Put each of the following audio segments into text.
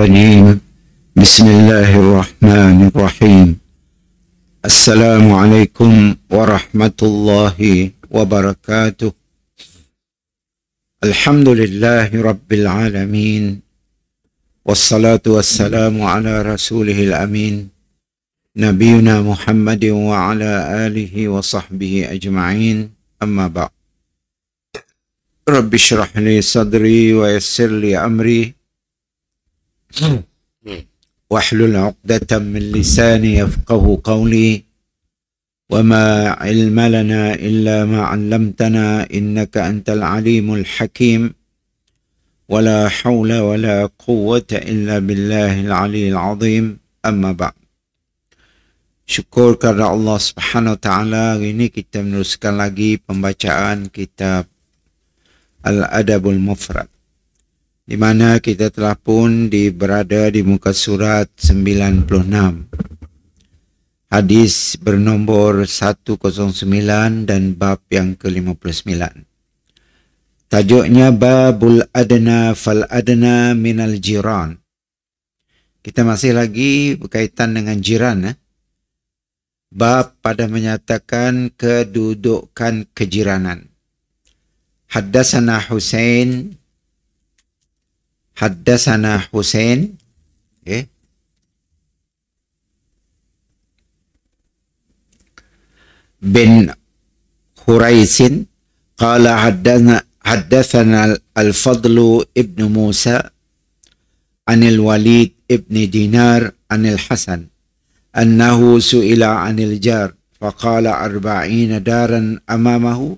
الرجيم بسم الله الرحمن الرحيم السلام عليكم ورحمة الله وبركاته الحمد لله رب العالمين والصلاة والسلام على رسوله الأمين نبينا محمد وعلى آله وصحبه أجمعين أما بعد رب اشرح لي صدري ويسر لي أمري واحلل عقدة من لساني يفقه قولي وما علم لنا إلا ما علمتنا إنك أنت العليم الحكيم ولا حول ولا قوة إلا بالله العلي العظيم أما بعد. Syukur kepada Allah Subhanahu Wa Taala. Hari ini kita meneruskan lagi pembacaan kitab Al-Adabul Mufrad, di mana kita telah pun berada di muka surat 96. Hadis bernombor 109 dan bab yang ke-59. Tajuknya Babul Adna fal Adna minal Jiran. Kita masih lagi berkaitan dengan jiran. Bab pada menyatakan kedudukan kejiranan. Haddatsana Husain bin Huraisin qala haddatsana al-Fadl ibn Musa anil Walid ibn Dinar anil Hasan annahu su'ila anil jar faqala 40 daran amamahu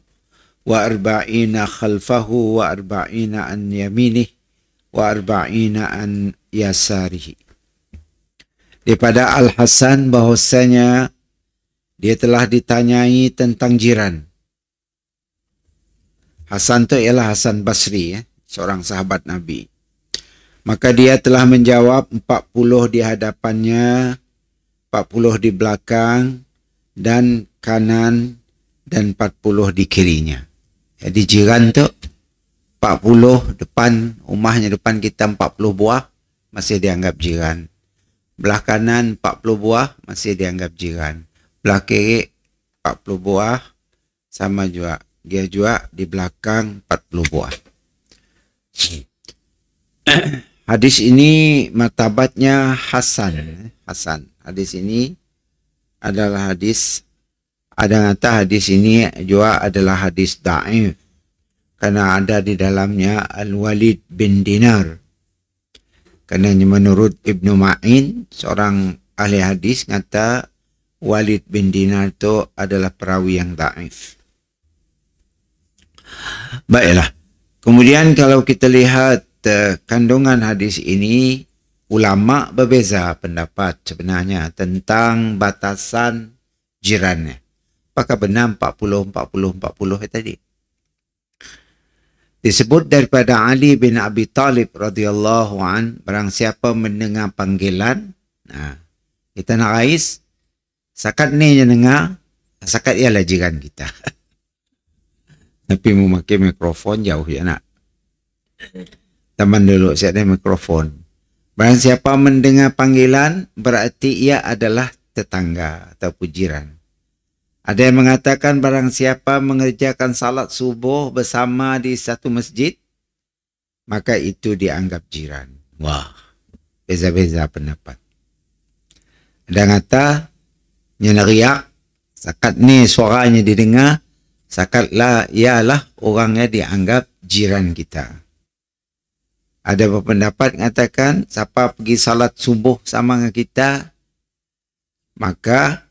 wa 40 khalfahu wa 40 an yaminih wa 40 an yasarihi. Daripada Al-Hasan bahwasanya dia telah ditanyai tentang jiran. Hasan itu ialah Hasan Basri, seorang sahabat Nabi. Maka dia telah menjawab 40 di hadapannya, 40 di belakang dan kanan, dan 40 di kirinya. Jadi jiran tu 40 depan, rumahnya depan kita 40 buah, masih dianggap jiran. Belah kanan 40 buah, masih dianggap jiran. Belah kiri 40 buah, sama juga. Dia juga di belakang 40 buah. Hadis ini martabatnya Hasan. Hadis ini adalah hadis, ada kata hadis ini juga adalah hadis da'if, karena ada di dalamnya Al-Walid bin Dinar. Karena menurut Ibnu Ma'in, seorang ahli hadis, kata Walid bin Dinar itu adalah perawi yang da'if. Baiklah. Kemudian kalau kita lihat kandungan hadis ini, ulama berbeza pendapat sebenarnya tentang batasan jirannya. Apakah benar 40 tadi? Disebut daripada Ali bin Abi Talib radhiyallahu an, barang siapa mendengar panggilan, kita nak rais, sakat ni je dengar, sakat ialah jiran kita. Tapi memakai mikrofon jauh je nak. Taman dulu saya ada mikrofon. Barang siapa mendengar panggilan, berarti ia adalah tetangga atau jiran. Ada yang mengatakan barang siapa mengerjakan salat subuh bersama di satu masjid, maka itu dianggap jiran. Wah, beza-beza pendapat. Ada yang kata, nyeneriak, sakat ni suaranya didengar, sakatlah ialah orangnya dianggap jiran kita. Ada berpendapat mengatakan, siapa pergi salat subuh sama dengan kita, maka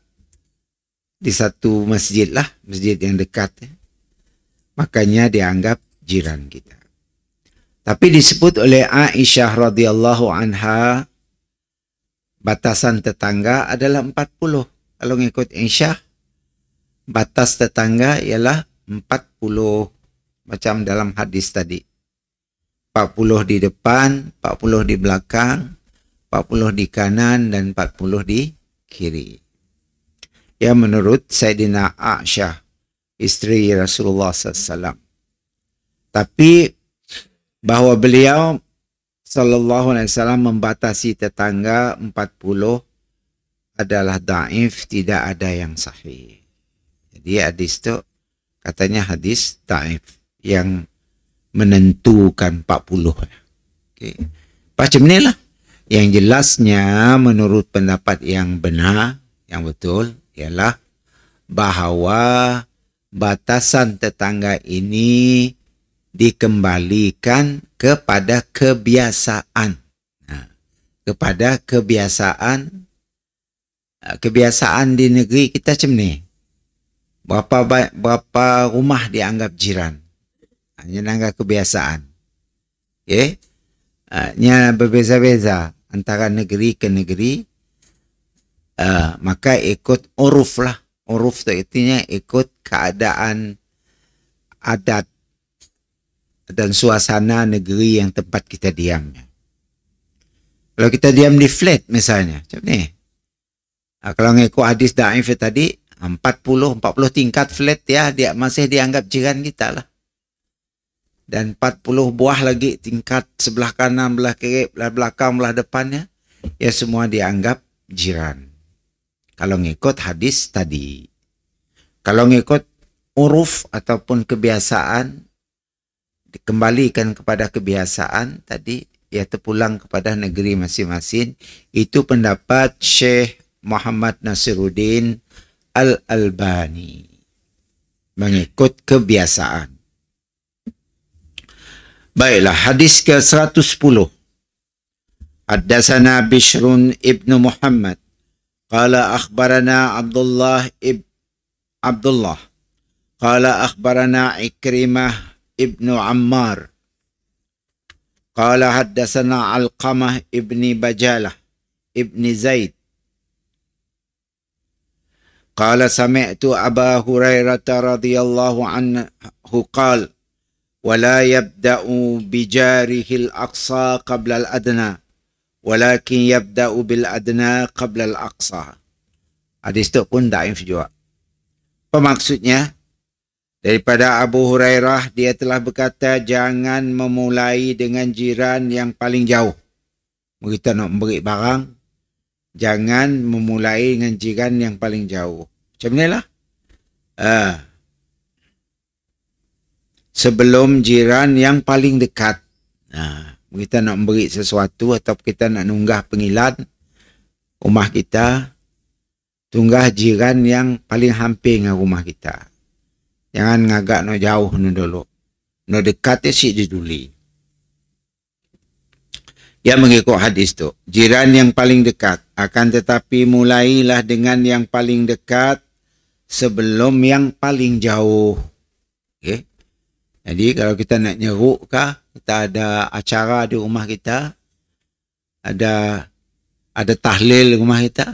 di satu masjid lah, masjid yang dekat, makanya dianggap jiran kita. Tapi disebut oleh Aisyah radhiyallahu anha, batasan tetangga adalah 40. Kalau ngikut Aisyah, batas tetangga ialah 40, macam dalam hadis tadi. 40 di depan, 40 di belakang, 40 di kanan, dan 40 di kiri. Ya, menurut Sayyidina Aisyah, isteri Rasulullah SAW. Tapi bahawa beliau sallallahu alaihi wasallam membatasi tetangga 40 adalah dhaif, tidak ada yang sahih. Jadi hadis itu katanya hadis dhaif yang menentukan 40. Okey. Macam inilah. Yang jelasnya menurut pendapat yang benar, yang betul ialah bahawa batasan tetangga ini dikembalikan kepada kebiasaan. Kepada kebiasaan. Kebiasaan di negeri kita macam ni. Berapa rumah dianggap jiran. Hanya anggap kebiasaan. Okay? Nya berbeza-beza antara negeri ke negeri. Maka ikut uruf lah. Uruf tu artinya ikut keadaan adat dan suasana negeri yang tempat kita diam. Kalau kita diam di flat misalnya, macam ni. Kalau ngikut hadis dhaif tadi, 40 tingkat flat ya, dia masih dianggap jiran kita lah. Dan 40 buah lagi tingkat sebelah kanan, belah kiri, belah belakang, belah depannya, ya semua dianggap jiran. Kalau ngikut hadis tadi. Kalau ngikut uruf ataupun kebiasaan, dikembalikan kepada kebiasaan tadi, ya terpulang kepada negeri masing-masing. Itu pendapat Syekh Muhammad Nasiruddin Al-Albani. Mengikut kebiasaan. Baiklah, hadis ke-110. Haddatsana Bishrun ibn Muhammad. Qala akhbarana Abdullah. Qala akhbarana Ikrimah ibn Ammar. Qala haddatsana Alqamah ibn Bajalah ibn Zaid. Qala sami'tu Aba Hurairah radhiyallahu anhu qala ولا يبدأ بجاره الأقصى قبل الأدنى ولكن يبدأ بالأدنى قبل الأقصى. Hadis itu pun dhaif juga. Apa maksudnya? Daripada Abu Hurairah, dia telah berkata, jangan memulai dengan jiran yang paling jauh. Kita nak memberi barang, jangan memulai dengan jiran yang paling jauh. Macam inilah. Sebelum jiran yang paling dekat. Kita nak memberi sesuatu atau kita nak nunggah pengilan rumah kita, tunggah jiran yang paling hampir dengan rumah kita. Jangan ngagak nak jauh nu dulu. Nak dekat si diduli. Yang mengikut hadis tu, jiran yang paling dekat, akan tetapi mulailah dengan yang paling dekat sebelum yang paling jauh. Okey. Jadi kalau kita nak nyeruk kah, kita ada acara di rumah kita, ada tahlil di rumah kita.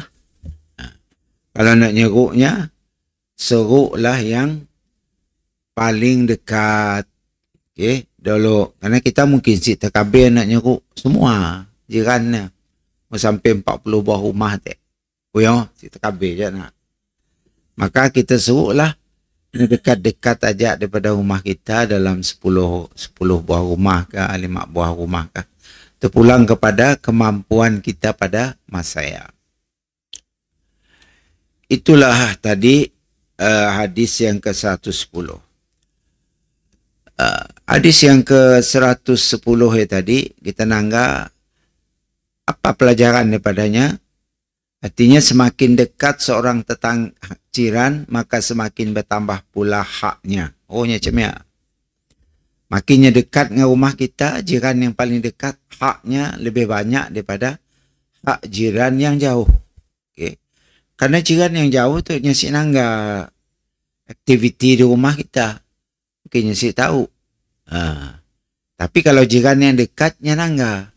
Kalau nak nyeruknya, seruklah yang paling dekat. Okey, dulu. Karena kita mungkin si terkabir nak nyeruk semua jirannya. Sampai 40 buah rumah tak. Oh ya, si terkabir je nak. Maka kita seruklah dekat-dekat aja daripada rumah kita dalam 10 buah rumah ke 5 buah rumah ke. Terpulang kepada kemampuan kita pada masa ya. Itulah tadi hadis yang ke-110. Hadis yang ke-110 tadi kita nangga apa pelajaran daripadanya? Artinya semakin dekat seorang tetangga jiran, maka semakin bertambah pula haknya. Oh, macam ya. Makinnya dekat dengan rumah kita, jiran yang paling dekat, haknya lebih banyak daripada hak jiran yang jauh. Okay. Karena jiran yang jauh tu nyasi nangga aktiviti di rumah kita. Mungkin nyasi tahu. Tapi kalau jiran yang dekatnya nangga.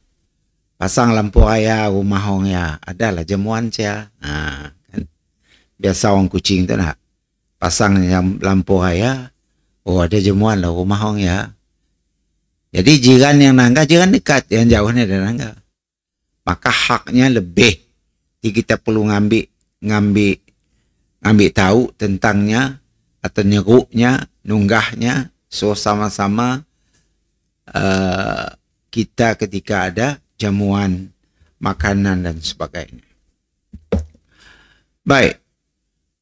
Pasang lampu raya rumah orang ya. Adalah jamuan saya. Kan? Biasa orang kucing tu nak. Pasang lampu raya. Oh, ada jamuan lah rumah orang ya. Jadi jiran yang nangga, jiran dekat. Yang jauh ni ada nangga. Maka haknya lebih. Jadi kita perlu ngambil tahu tentangnya. Atau nyeruknya, nunggahnya. So sama-sama kita ketika ada jamuan, makanan dan sebagainya. Baik.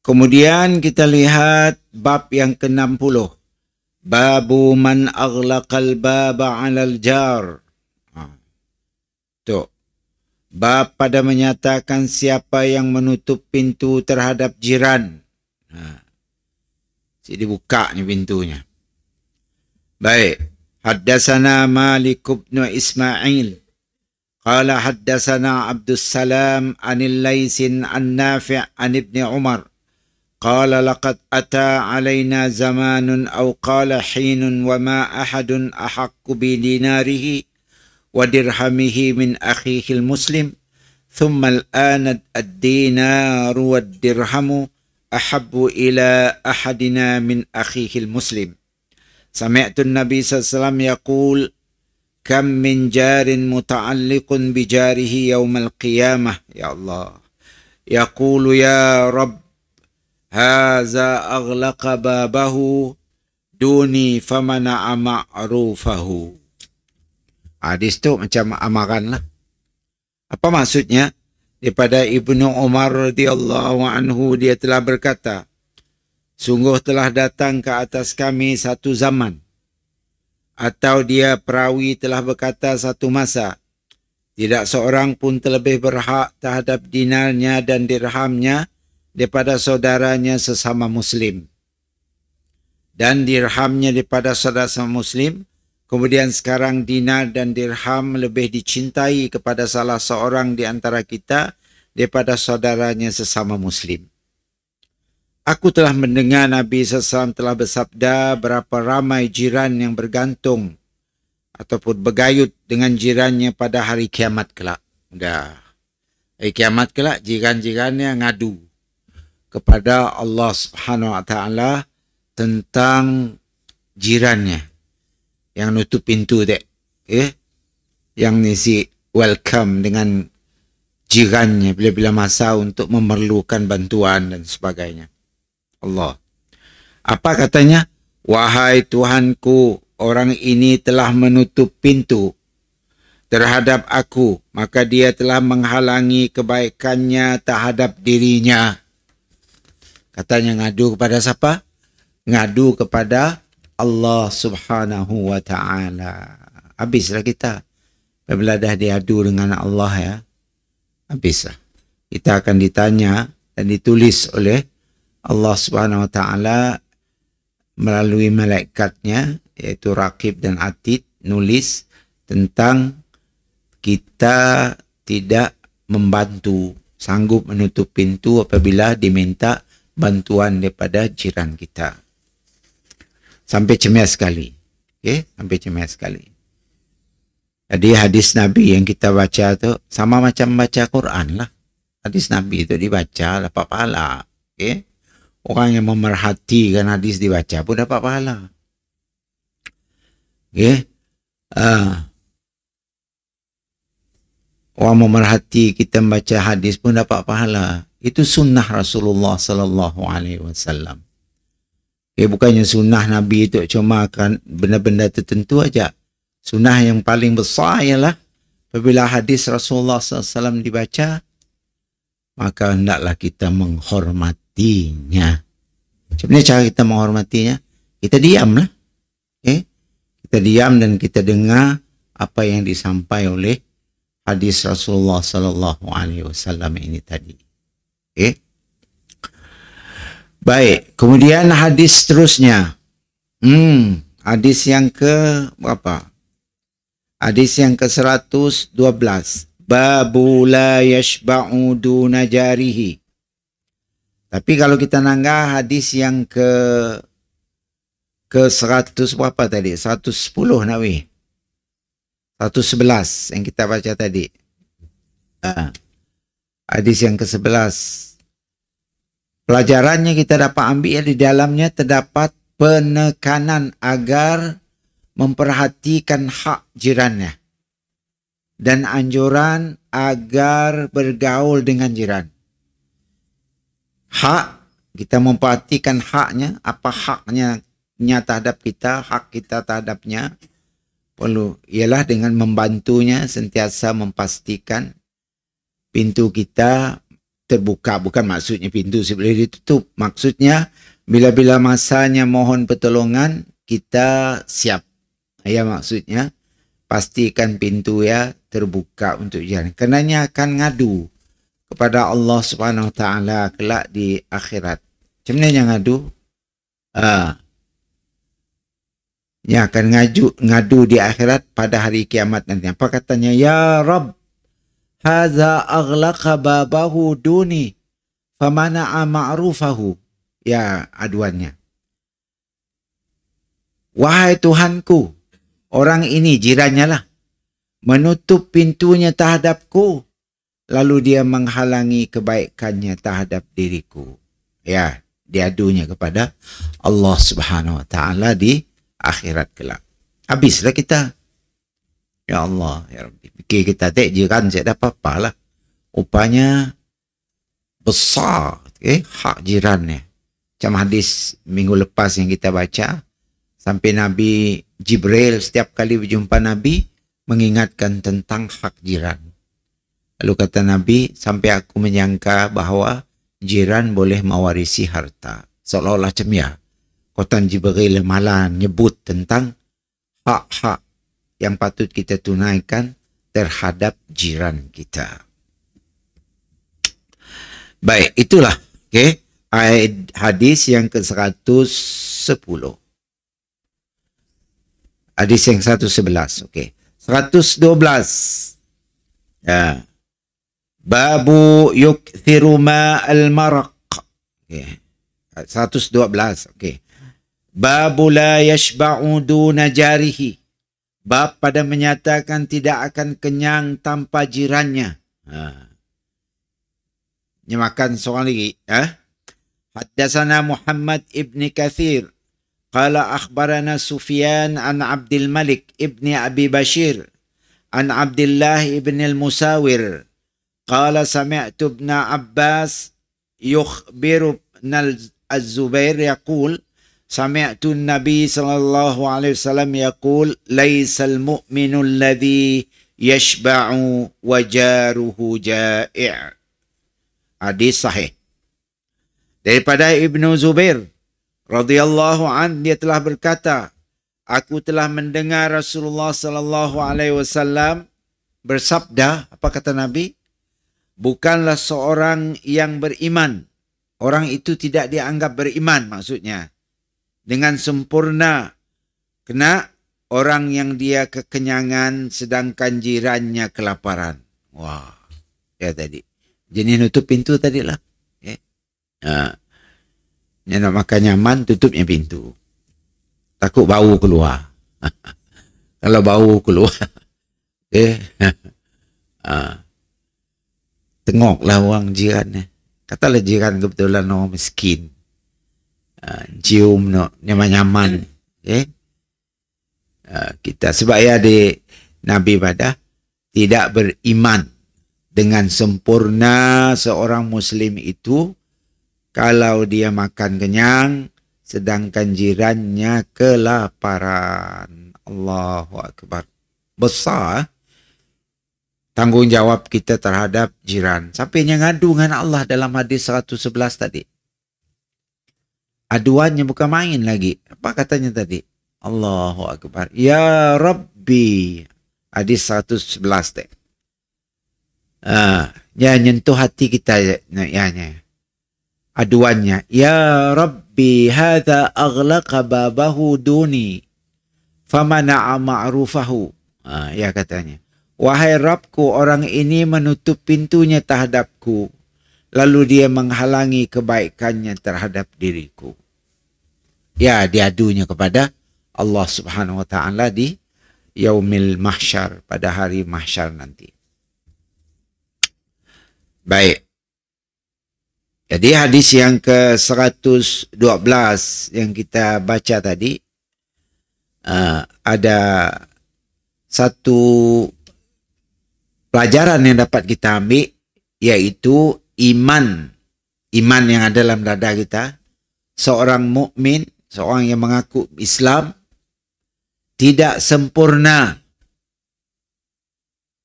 Kemudian kita lihat bab yang ke-60. Babu man aghlaqal baba 'alal jar. Tu. Bab pada menyatakan siapa yang menutup pintu terhadap jiran. Jadi dibuka ni pintunya. Baik. Haddatsana Malik bin Ismail. Qala haddatsana Abdus Salam anil Laisin an Nafi' an Ibn Umar. قال لقد أتى علينا زمان أو قال حين وما أحد أحق بديناره ودرهمه من أخيه المسلم ثم الآن الدينار والدرهم أحب إلى أحدنا من أخيه المسلم سمعت النبي صلى الله عليه وسلم يقول كم من جار متعلق بجاره يوم القيامة يا الله يقول يا رب Haza aghlaqa babahu duni famana'a ma'rufahu. Hadis tu macam amaran lah. Apa maksudnya? Daripada Ibnu Umar radhiyallahu anhu, dia telah berkata, sungguh telah datang ke atas kami satu zaman. Atau dia perawi telah berkata satu masa, tidak seorang pun terlebih berhak terhadap dinarnya dan dirhamnya daripada saudaranya sesama Muslim. Dan dirhamnya daripada saudara sesama Muslim. Kemudian sekarang dinar dan dirham lebih dicintai kepada salah seorang di antara kita daripada saudaranya sesama Muslim. Aku telah mendengar Nabi SAW telah bersabda berapa ramai jiran yang bergantung ataupun bergayut dengan jirannya pada hari kiamat kelak. Dah. Hari kiamat kelak jiran-jirannya ngadu kepada Allah Subhanahu Wa Taala tentang jirannya yang nutup pintu dek, yang ngisi welcome dengan jirannya bila-bila masa untuk memerlukan bantuan dan sebagainya. Allah. Apa katanya? Wahai Tuhanku, orang ini telah menutup pintu terhadap aku, maka dia telah menghalangi kebaikannya terhadap dirinya. Katanya ngadu kepada siapa? Ngadu kepada Allah Subhanahu Wa Taala. Habislah kita. Apabila dah diadu dengan Allah ya, habislah. Kita akan ditanya dan ditulis oleh Allah Subhanahu Wa Taala melalui malaikatnya, yaitu Raqib dan Atid, nulis tentang kita tidak membantu, sanggup menutup pintu apabila diminta bantuan daripada jiran kita. Sampai cemas sekali. Sampai cemas sekali. Jadi hadis Nabi yang kita baca tu sama macam baca Quran lah. Hadis Nabi tu dibaca dapat pahala. Orang yang memerhatikan hadis dibaca pun dapat pahala. Orang memerhati kita membaca hadis pun dapat pahala. Itu sunnah Rasulullah sallallahu alaihi wasallam. Bukannya sunnah Nabi itu cuma kan benda-benda tertentu aja. Sunnah yang paling besar ialah apabila hadis Rasulullah sallallahu alaihi wasallam dibaca, maka hendaklah kita menghormatinya. Macam mana cara kita menghormatinya? Kita diamlah. Kita diam dan kita dengar apa yang disampaikan oleh hadis Rasulullah sallallahu alaihi wasallam ini tadi. Baik, kemudian hadis seterusnya. Hadis yang ke berapa? Hadis yang ke-112. Babu la yashba'u duna jarihi. Tapi kalau kita nanggah hadis yang ke 100 berapa tadi? 110 Nawi. 111 yang kita baca tadi. Hadis yang ke-11. Pelajarannya kita dapat ambil di dalamnya terdapat penekanan agar memperhatikan hak jirannya dan anjuran agar bergaul dengan jiran. Hak, kita memperhatikan haknya, apa haknya terhadap kita, hak kita terhadapnya. perlu ialah dengan membantunya sentiasa memastikan pintu kita terbuka. Bukan maksudnya pintu boleh ditutup. Maksudnya bila-bila masanya mohon pertolongan, kita siap. Ya, maksudnya pastikan pintu ya terbuka untuk jalan. Karenanya akan ngadu kepada Allah Subhanahu Wa Taala kelak di akhirat. Macam mana yang ngadu? Yang akan ngadu di akhirat pada hari kiamat nanti. Apa katanya? Ya Rabb, hadza aghlaqa babahu duni famana'a ma'rufahu. Ya, aduannya. Wahai Tuhanku, orang ini jirannya lah, menutup pintunya terhadapku, lalu dia menghalangi kebaikannya terhadap diriku. Ya, diadunya kepada Allah Subhanahu Wa Taala di akhirat kelak. Habislah kita. Ya Allah, ya Rabbi. Fikir kita tak jiran saya dah apa-apa lah. Rupanya besar hak jirannya. Macam hadis minggu lepas yang kita baca, sampai Nabi Jibril setiap kali berjumpa Nabi mengingatkan tentang hak jiran. Lalu kata Nabi, sampai aku menyangka bahawa jiran boleh mewarisi harta. Seolah-olah macam ya, Kotan Jibril malah nyebut tentang hak-hak yang patut kita tunaikan terhadap jiran kita. Baik, itulah hadis yang ke-110. Hadis yang 111. 112. Ya. Babu yukthiru ma'al maraq. 112. Babu la yashba'u duna jarihi. Bab pada menyatakan tidak akan kenyang tanpa jirannya. Ini makan seorang lagi. Haddatsana Muhammad ibn Kathir. Qala akhbarana Sufyan an Abdul Malik ibn Abi Bashir. An Abdullah ibn al-Musawir. Qala sami'tu ibn Abbas yukhbiru ibn al-Zubair yaqul سمعت النبي صلى الله عليه وسلم يقول ليس المؤمن الذي يشبع وجاره جائع. Hadis sahih. Daripada Ibnu Zubair radhiyallahu an, dia telah berkata, aku telah mendengar Rasulullah sallallahu alaihi wasallam bersabda, apa kata Nabi? Bukanlah seorang yang beriman, orang itu tidak dianggap beriman maksudnya dengan sempurna, kena orang yang dia kekenyangan sedangkan jirannya kelaparan. Wah, ya tadi. Jenis nutup pintu tadilah. Dia nak makan nyaman, tutupnya pintu. Takut bau keluar. Kalau bau keluar, tengoklah orang jiran. Katalah jiran kebetulan orang miskin. Cium nyaman-nyaman. Kita sebab ya di Nabi pada tidak beriman dengan sempurna seorang Muslim itu kalau dia makan kenyang sedangkan jirannya kelaparan. Allahu Akbar. Besar tanggungjawab kita terhadap jiran. Sampai yang ngadu dengan Allah dalam hadis 111 tadi. Aduannya bukan main lagi. Apa katanya tadi? Allahu Akbar. Ya Rabbi. Hadis 111. Ya, nyentuh hati kita. Aduannya. Ya Rabbi. Hadha aghlaqa babahu duni. Famana'a ma'rufahu. Ya katanya. Wahai Rabbku, orang ini menutup pintunya terhadapku. Lalu dia menghalangi kebaikannya terhadap diriku. Ya, diadunya kepada Allah Subhanahu Wa Taala di Yaumil Mahsyar, pada hari mahsyar nanti. Baik. Jadi hadis yang ke-112 yang kita baca tadi, ada satu pelajaran yang dapat kita ambil, yaitu iman yang ada dalam dada kita. Seorang mukmin, seorang yang mengaku Islam, tidak sempurna.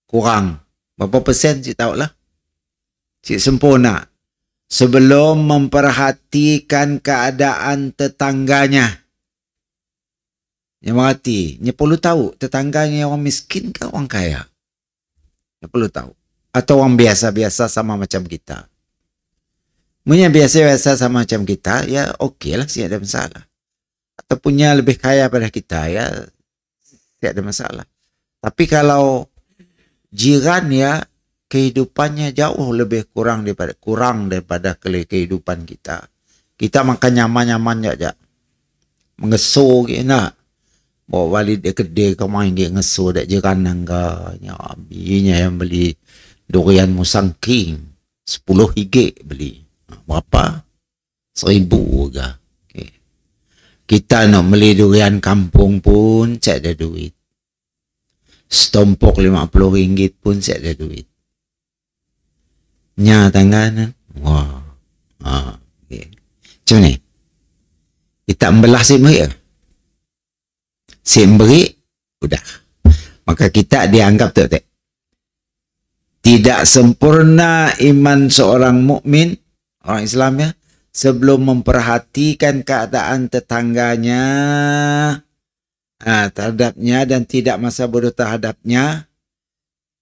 Kurang. Berapa persen cik tahu lah. Cik sempurna. Sebelum memperhatikan keadaan tetangganya. Yang berarti, dia perlu tahu tetangganya orang miskin ke orang kaya. Dia perlu tahu. Atau orang biasa-biasa sama macam kita. Punya biasa-biasa sama macam kita, ya okey lah, tidak ada masalah. Atau punya lebih kaya pada kita, ya tidak ada masalah. Tapi kalau jiran ya, kehidupannya jauh lebih kurang daripada kehidupan kita. Kita makan nyaman-nyaman saja. Mengeso ke nak. Bawa balik dia kedai ke main dia ngeso dak jiran nangganya. Binya yang beli durian Musang King 10 ringgit beli. Berapa? 1,000 ke. Okay. Kita nak beli durian kampung pun cak ada duit. Setompok 50 ringgit pun cak ada duit. Nya tangan. Wah. Okay. Macam ni. Kita membelah si beri. Si beri, udah. Maka kita dianggap tu. Tidak sempurna iman seorang mukmin, orang Islam ya, sebelum memperhatikan keadaan tetangganya terhadapnya dan tidak masa bodoh terhadapnya.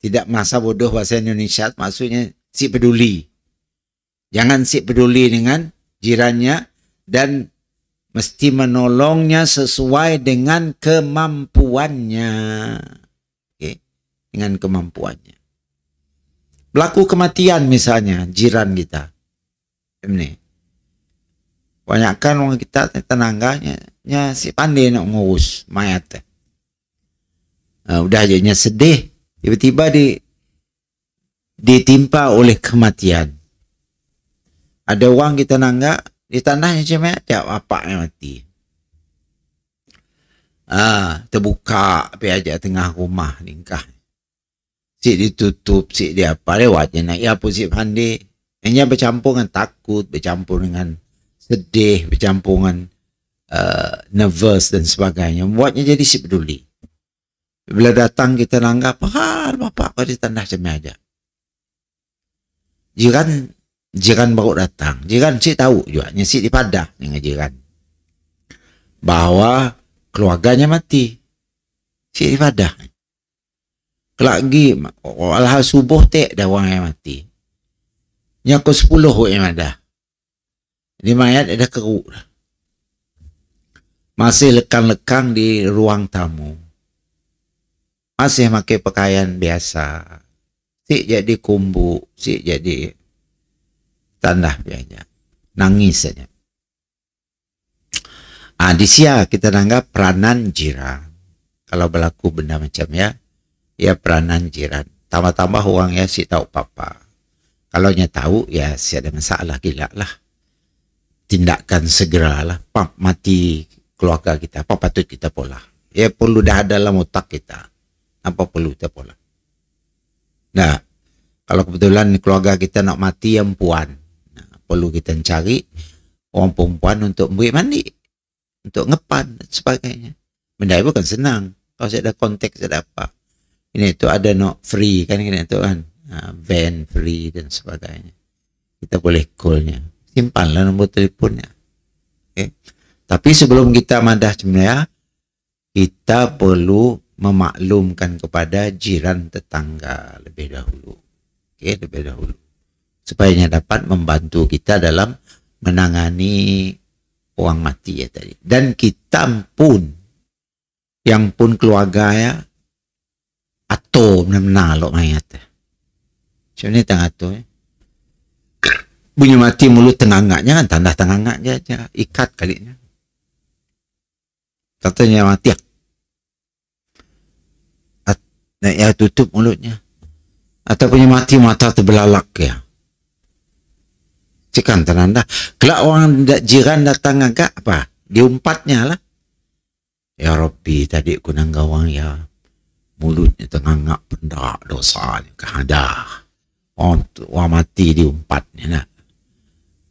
Tidak masa bodoh bahasa Indonesia maksudnya si peduli. Jangan si peduli dengan jirannya dan mesti menolongnya sesuai dengan kemampuannya. Okay. Dengan kemampuannya. Berlaku kematian misalnya jiran kita. Ini. Banyakkan orang kita tetangganya si pandai nak ngurus mayat. Udah aja sedih. Tiba-tiba ditimpa oleh kematian. Ada orang kita nangga di tanahnya macam ada bapak yang mati. Terbuka pergi aja tengah rumah ningkah. Cik ditutup, cik dia apa lewat je nak ya pun cik pandai. Hanya bercampur dengan takut, bercampur dengan sedih, bercampur dengan nervous dan sebagainya. Buatnya jadi si peduli. Bila datang kita nanggap, bapak kau di tanah macam aja. Jiran baru datang. Jiran cik tahu juga, cik dipadah dengan jiran. Bahawa keluarganya mati. Cik dipadah. Lagi, alhal subuh tak ada orang yang mati. Yang ke-10 yang ada. Di mayat ada keruk. Masih lekang-lekang di ruang tamu. Masih pakai pakaian biasa. Sik jadi kumbuk. Sik jadi tandah biasa. Nangis saja. Di sini kita anggap peranan jiran. Kalau berlaku benda macam ya peranan jiran. Tambah-tambah orang ya si tahu apa-apa. Kalau nya tahu ya si ada masalah gila lah. Tindakan segeralah. Pap mati keluarga kita. Apa patut kita pola. Ya perlu dah ada dalam otak kita. Apa perlu kita pola. Nah, kalau kebetulan keluarga kita nak mati yang puan. Perlu kita cari orang perempuan untuk beri mandi. Untuk ngepan dan sebagainya. Benda itu bukan senang. Kalau saya ada konteks, saya ada apa. Ini itu ada no free kan itu kan. Van free dan sebagainya. Kita boleh call-nya. Simpanlah nombor teleponnya. Okay. Tapi sebelum kita madah sebenarnya, kita perlu memaklumkan kepada jiran tetangga lebih dahulu. Okay, lebih dahulu. Supaya dapat membantu kita dalam menangani orang mati ya tadi. Dan kita pun, yang pun keluarga ya, atau benar-benar lo mayat. Macam ni tengah tu bunyi mati mulut tengangaknya kan, tanda tengangaknya aja, ikat kalinya. Katanya mati ya tutup mulutnya. Atau punya mati mata terbelalak ya. Cikan tanda. Kelak orang jiran datang agak apa? Diumpatnya lah. Ya Rabbi tadi ku nanggawang ya. Mulutnya tengangak pendak dosanya kehadah. Orang mati diumpatnya nak.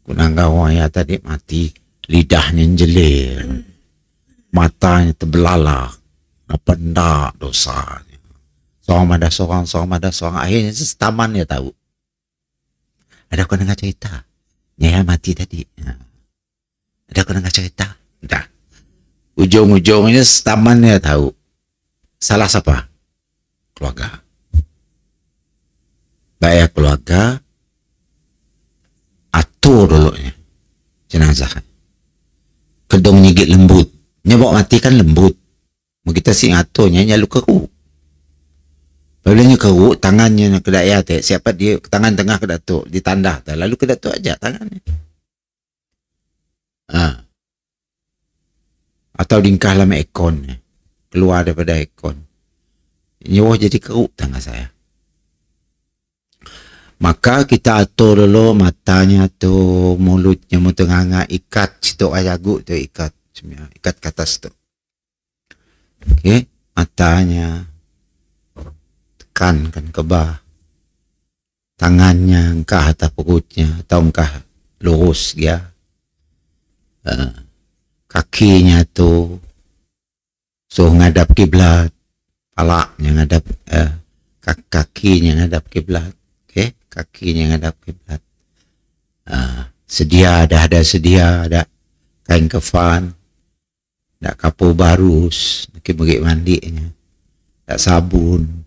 Ku nanggawang ya tadi mati. Lidahnya jelir. Matanya terbelalak. Apa ndak dosanya? Seorang ada seorang. Akhirnya setaman ya tahu. Ada kau dengar cerita? Nyai mati tadi. Ada kau dengar cerita? Dah. Ujung-ujungnya setaman ya tahu. Salah siapa? Keluarga. Baik keluarga. Atur dulunya. Jenazah. Kedong nyigit lembut. Nyebok mati kan lembut. Kita sih aturnya nyalu keruk. Lalunya keruk, tangannya ke daya siapa dia tangan tengah ke datuk, ditandah lalu ke datuk aja tangannya. Atau dingkah lama ekon, keluar daripada ekon. Nyawa jadi keruk tangan saya. Maka kita atur dulu matanya tu, mulutnya mutenganga, ikat situ ayagu tu ikat ke atas tu. Okey, matanya tekankan ke bawah. Tangannya engkah atas perutnya atau engkah lurus dia. Kakinya tu suruh ngadap kiblat, palaknya ngadap kakinya ngadap kiblat. Okey, kakinya ngadap kiblat. Sedia ada kain kafan, ada kapur barus, beri mandinya, ada sabun,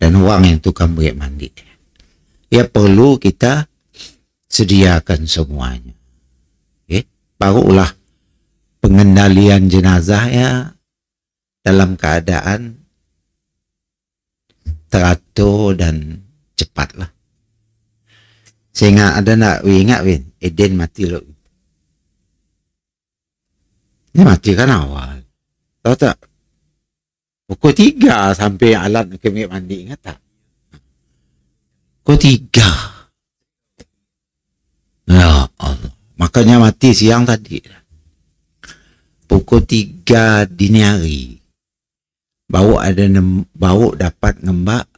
dan wang yang tukang beri mandi. Ya perlu kita sediakan semuanya. Okay? Barulah pengendalian jenazah ya dalam keadaan teratur dan cepatlah. Sehingga ada nak ingat Eden mati loh. Dia mati kan awal. Tahu tak? Pukul 3 sampai alat kemik mandi, ingat tak? Pukul 3. Ya Allah. Makanya mati siang tadi. Pukul 3 dini hari. Bau dapat ngembak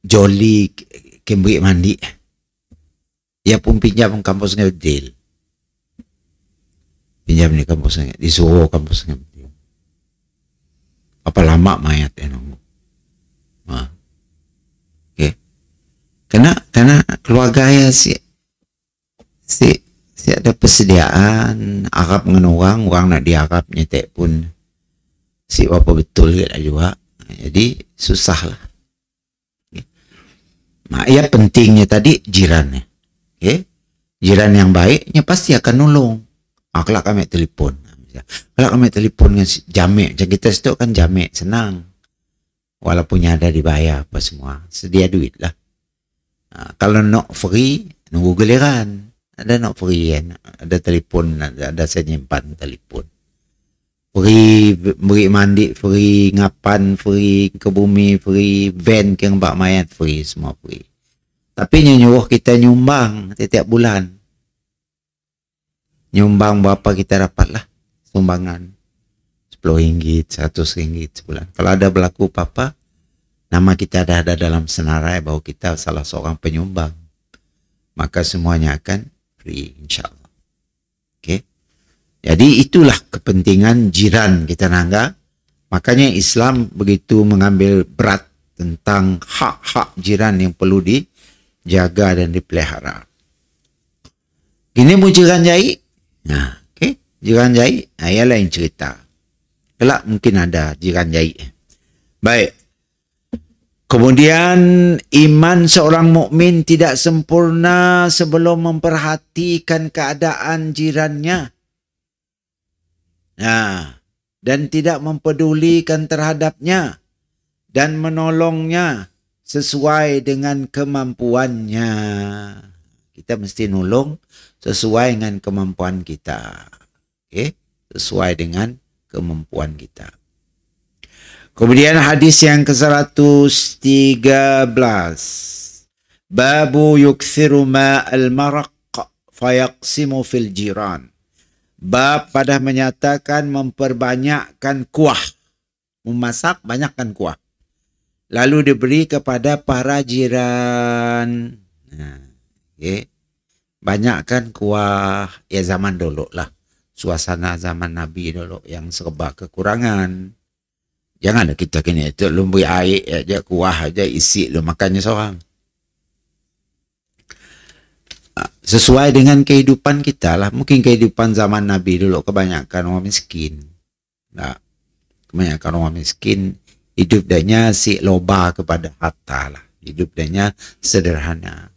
joli kemik mandi. Ia pun pinjam kampus ngedil. Pinjam di kampusnya, disuruh kampusnya. Apa lama mayat nunggu. Okay. Karena keluarga ya si ada persediaan Arab dengan orang nak diarab nyetek pun si apa betul juga. Jadi susah lah. Okay. Ya pentingnya tadi jirannya. Okay. Jiran yang baiknya pasti akan nolong. Kalau kami telefon. Kalau kami telefon dengan jamek. Macam kita situ kan jamek. Senang. Walaupun ada dibayar apa semua. Sedia duit lah. Kalau nak free. Nunggu giliran. Ada nak free kan. Ada telefon. Ada saya nyimpan telefon. Free. Beri mandi. Free. Ngapan. Free. Ke bumi. Free. Van. Kembak mayat. Free. Semua free. Tapi nyuruh kita nyumbang. Setiap bulan. Nyumbang berapa kita dapat lah sumbangan RM10, RM100 sebulan. Kalau ada berlaku apa-apa, nama kita ada dalam senarai bahwa kita salah seorang penyumbang, maka semuanya akan free insyaAllah. Okay? Jadi itulah kepentingan jiran kita nangga. Makanya Islam begitu mengambil berat tentang hak-hak jiran yang perlu dijaga dan dipelihara. Ini mu jiran jahit. Nah, okay. Jiran jahit, ia lain cerita. Kelak mungkin ada jiran jahit. Baik. Kemudian iman seorang mukmin tidak sempurna sebelum memperhatikan keadaan jirannya. Nah, dan tidak mempedulikan terhadapnya dan menolongnya sesuai dengan kemampuannya. Kita mesti nolong sesuai dengan kemampuan kita. Okay? Sesuai dengan kemampuan kita. Kemudian hadis yang ke-113. Babu yukthiru ma'al maraq fayaqsimu fil jiran. Bab pada menyatakan memperbanyakkan kuah. Memasak banyakkan kuah. Lalu diberi kepada para jiran. Okay. Banyakkan kuah ya zaman dulu lah. Suasana zaman Nabi dulu yang serba kekurangan. Janganlah kita kena tu lu beri air aja, kuah aja, isi lu makannya seorang. Sesuai dengan kehidupan kita lah. Mungkin kehidupan zaman Nabi dulu kebanyakan orang miskin. Nah, kebanyakan orang miskin hidup danya si loba kepada harta lah. Hidup danya sederhana.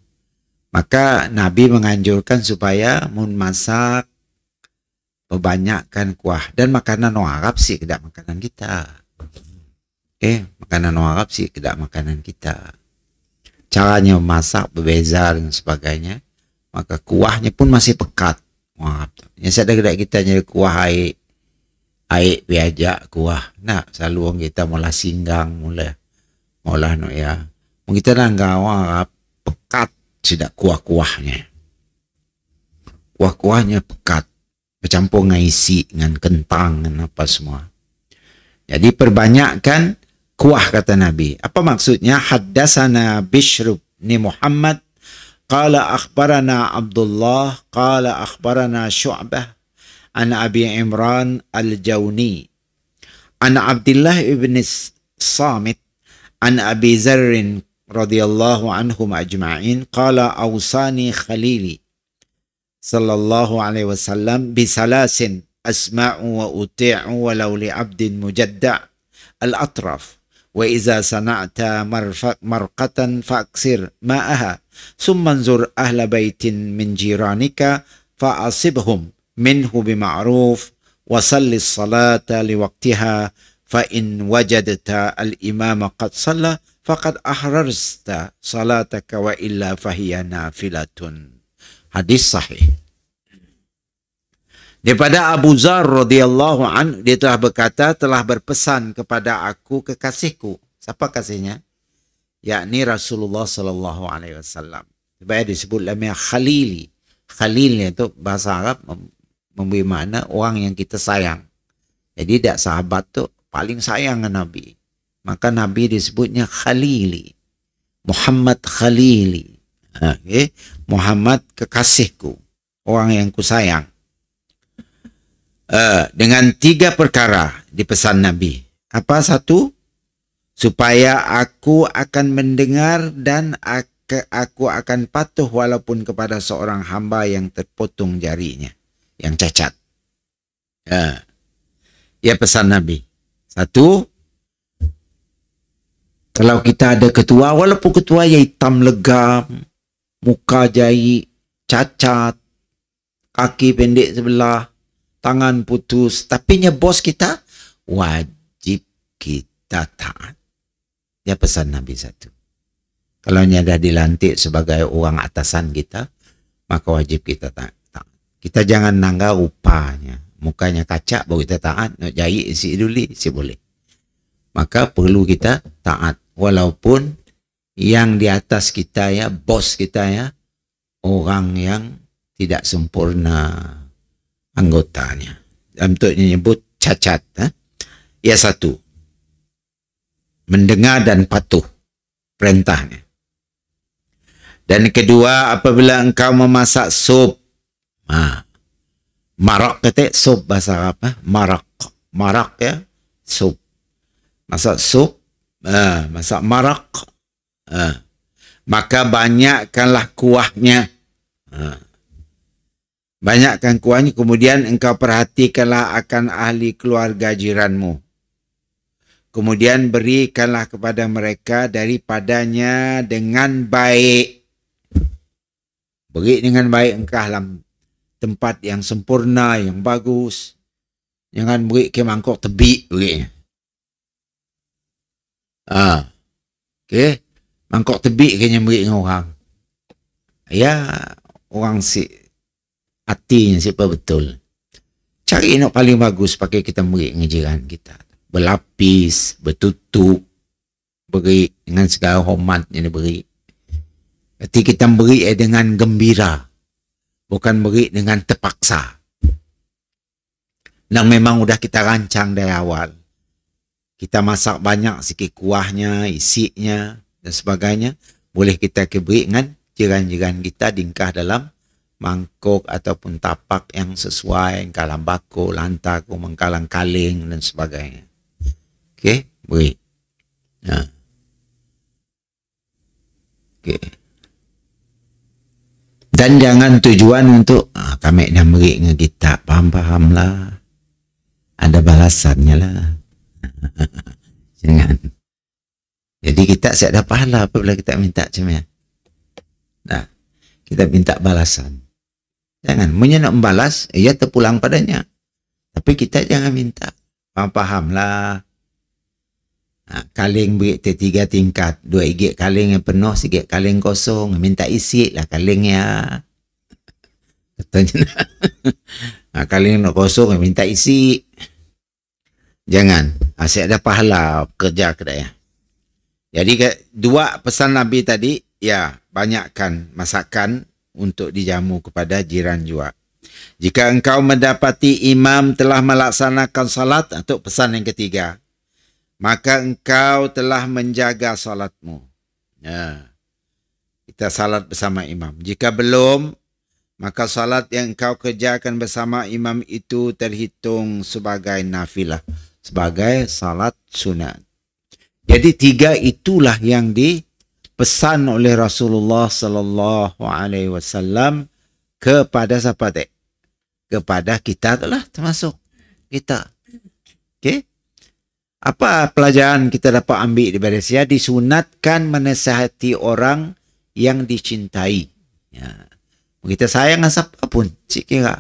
Maka Nabi menganjurkan supaya mun masak perbanyakkan kuah. Dan makanan orang Arab sih kedak makanan kita. Makanan orang Arab sih kedak makanan kita. Caranya memasak berbeza dan sebagainya. Maka kuahnya pun masih pekat. Wah, yang saya ada kita nyari kuah air biajak kuah. Nah, selalu orang kita mula singgang, mula no ya. Mungkin kita nangga pekat tidak kuah-kuahnya. Kuah-kuahnya pekat, bercampur dengan isi, dengan kentang, dengan apa semua. Jadi perbanyakkan kuah kata Nabi. Apa maksudnya? Haddasana Bishr bin Muhammad qala akhbarana Abdullah qala akhbarana Syu'bah an Abi Imran al-Jawni an Abdullah ibn Samit an Abi Zarr radhiyallahu anhum ajma'in qala awsani khalili sallallahu alaihi wasallam bi salasin asma'u wa uti'u walau li 'abdin mujadda' al-atraf wa iza sana'ta marqatan fa'aksir ma'aha summa anzur ahla baitin min jiranika fa'asibhum minhu bima'ruf wa salli salata liwaqtiha fa in wajadta al-imama qad salla faqad ahrarsta salataka wa illa fahiya nafilatun. Hadis sahih. Daripada Abu Zar radhiyallahu anhu, dia telah berkata, telah berpesan kepada aku kekasihku. Siapa kasihnya? Yakni Rasulullah sallallahu alaihi wasallam. Sebab disebut namanya Khalili. Khalil itu bahasa Arab memberi makna orang yang kita sayang. Jadi dak sahabat tu paling sayang dengan Nabi. Maka Nabi disebutnya Khalili. Muhammad Khalili. Muhammad kekasihku. Orang yang ku sayang. Dengan 3 perkara dipesan Nabi. Apa satu? Supaya aku akan mendengar dan aku akan patuh walaupun kepada seorang hamba yang terpotong jarinya, yang cacat. Ya pesan Nabi. Satu, kalau kita ada ketua, walaupun ketua yang hitam legam, muka jahit, cacat, kaki pendek sebelah, tangan putus, tapi bos kita, wajib kita taat. Ya pesan Nabi satu. Kalau dah dilantik sebagai orang atasan kita, maka wajib kita taat. Kita jangan nangga rupanya. Mukanya kacak baru kita taat. Nak jahit isi dulu, isi boleh. Maka perlu kita taat. Walaupun yang di atas kita ya, bos kita ya, orang yang tidak sempurna anggotanya. Untuk menyebut cacat. Ya satu. Mendengar dan patuh perintahnya. Dan kedua, apabila engkau memasak sup. Marak kata sup bahasa Arab. Marak. Marak ya. Sup. Masak sup. Masak marak. Maka banyakkanlah kuahnya. Banyakkan kuahnya. Kemudian engkau perhatikanlah akan ahli keluarga jiranmu. Kemudian berikanlah kepada mereka daripadanya dengan baik. Beri dengan baik engkau dalam tempat yang sempurna, yang bagus. Jangan beri ke mangkuk tebik berinya. Okay. Mangkuk tebik kena beri dengan orang. Ya, orang si hatinya siapa betul. Cari yang paling bagus pakai kita beri dengan jiran kita. Berlapis, bertutup, beri dengan segala hormat yang diberi. Jadi kita beri dengan gembira, bukan beri dengan terpaksa. Dan memang sudah kita rancang dari awal. Kita masak banyak sikit kuahnya, isinya dan sebagainya. Boleh kita beri dengan jiran-jiran kita dingkah dalam mangkuk ataupun tapak yang sesuai, kalang bako, lantak, mengkalang kaling dan sebagainya. Okay. Beri. Ha. Okay. Dan jangan tujuan untuk kami dah beri dengan kita. Faham-faham lah. Ada balasannya lah. Jangan. Jadi kita siap dah pahala apabila kita minta macam ni. Nah, kita minta balasan. Jangan. Punya nak membalas, ia terpulang padanya. Tapi kita jangan minta. Faham lah. Kaling beri 3 tingkat. 2 igit kaling yang penuh, sikit kaling kosong. Minta isi lah kalingnya. Katanya. Kaling nak kosong, minta isi. Jangan. Asyik ada pahala kerja kedai. Jadi 2 pesan Nabi tadi, ya, banyakkan masakan untuk dijamu kepada jiran jua. Jika engkau mendapati imam telah melaksanakan salat, untuk pesan yang ketiga, maka engkau telah menjaga salatmu. Ya. Kita salat bersama imam. Jika belum, maka salat yang engkau kerjakan bersama imam itu terhitung sebagai nafilah, sebagai salat sunat. Jadi 3 itulah yang dipesan oleh Rasulullah sallallahu alaihi wasallam kepada siapa dek? Kepada kita itulah, termasuk kita. Okey? Apa pelajaran kita dapat ambil daripada dia? Disunatkan menasihati orang yang dicintai. Ya. Kita sayang siapa pun, cik kira.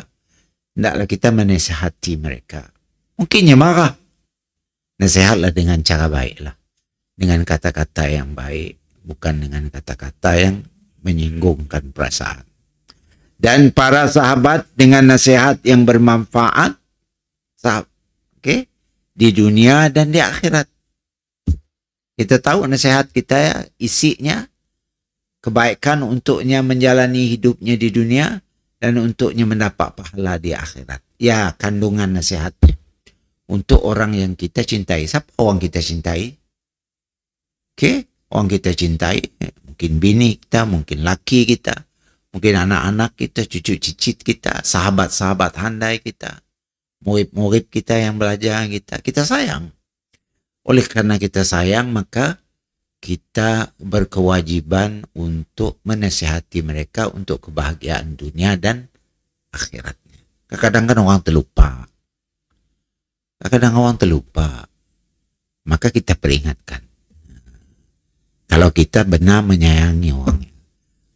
Hendaklah kita menasihati mereka. Mungkinnya marah. Nasihatlah dengan cara baiklah. Dengan kata-kata yang baik. Bukan dengan kata-kata yang menyinggungkan perasaan. Dan para sahabat dengan nasihat yang bermanfaat. Okay? Di dunia dan di akhirat. Kita tahu nasihat kita isinya kebaikan untuknya menjalani hidupnya di dunia dan untuknya mendapat pahala di akhirat. Ya, kandungan nasihatnya. Untuk orang yang kita cintai. Siapa orang kita cintai? Okay? Orang kita cintai. Mungkin bini kita, mungkin laki kita. Mungkin anak-anak kita, cucu cicit kita, sahabat-sahabat handai kita. Murid-murid kita yang belajar kita. Kita sayang. Oleh karena kita sayang, maka kita berkewajiban untuk menasihati mereka untuk kebahagiaan dunia dan akhiratnya. Kadang-kadang orang terlupa. Kadang-kadang orang terlupa. Maka kita peringatkan. Kalau kita benar menyayangi orangnya.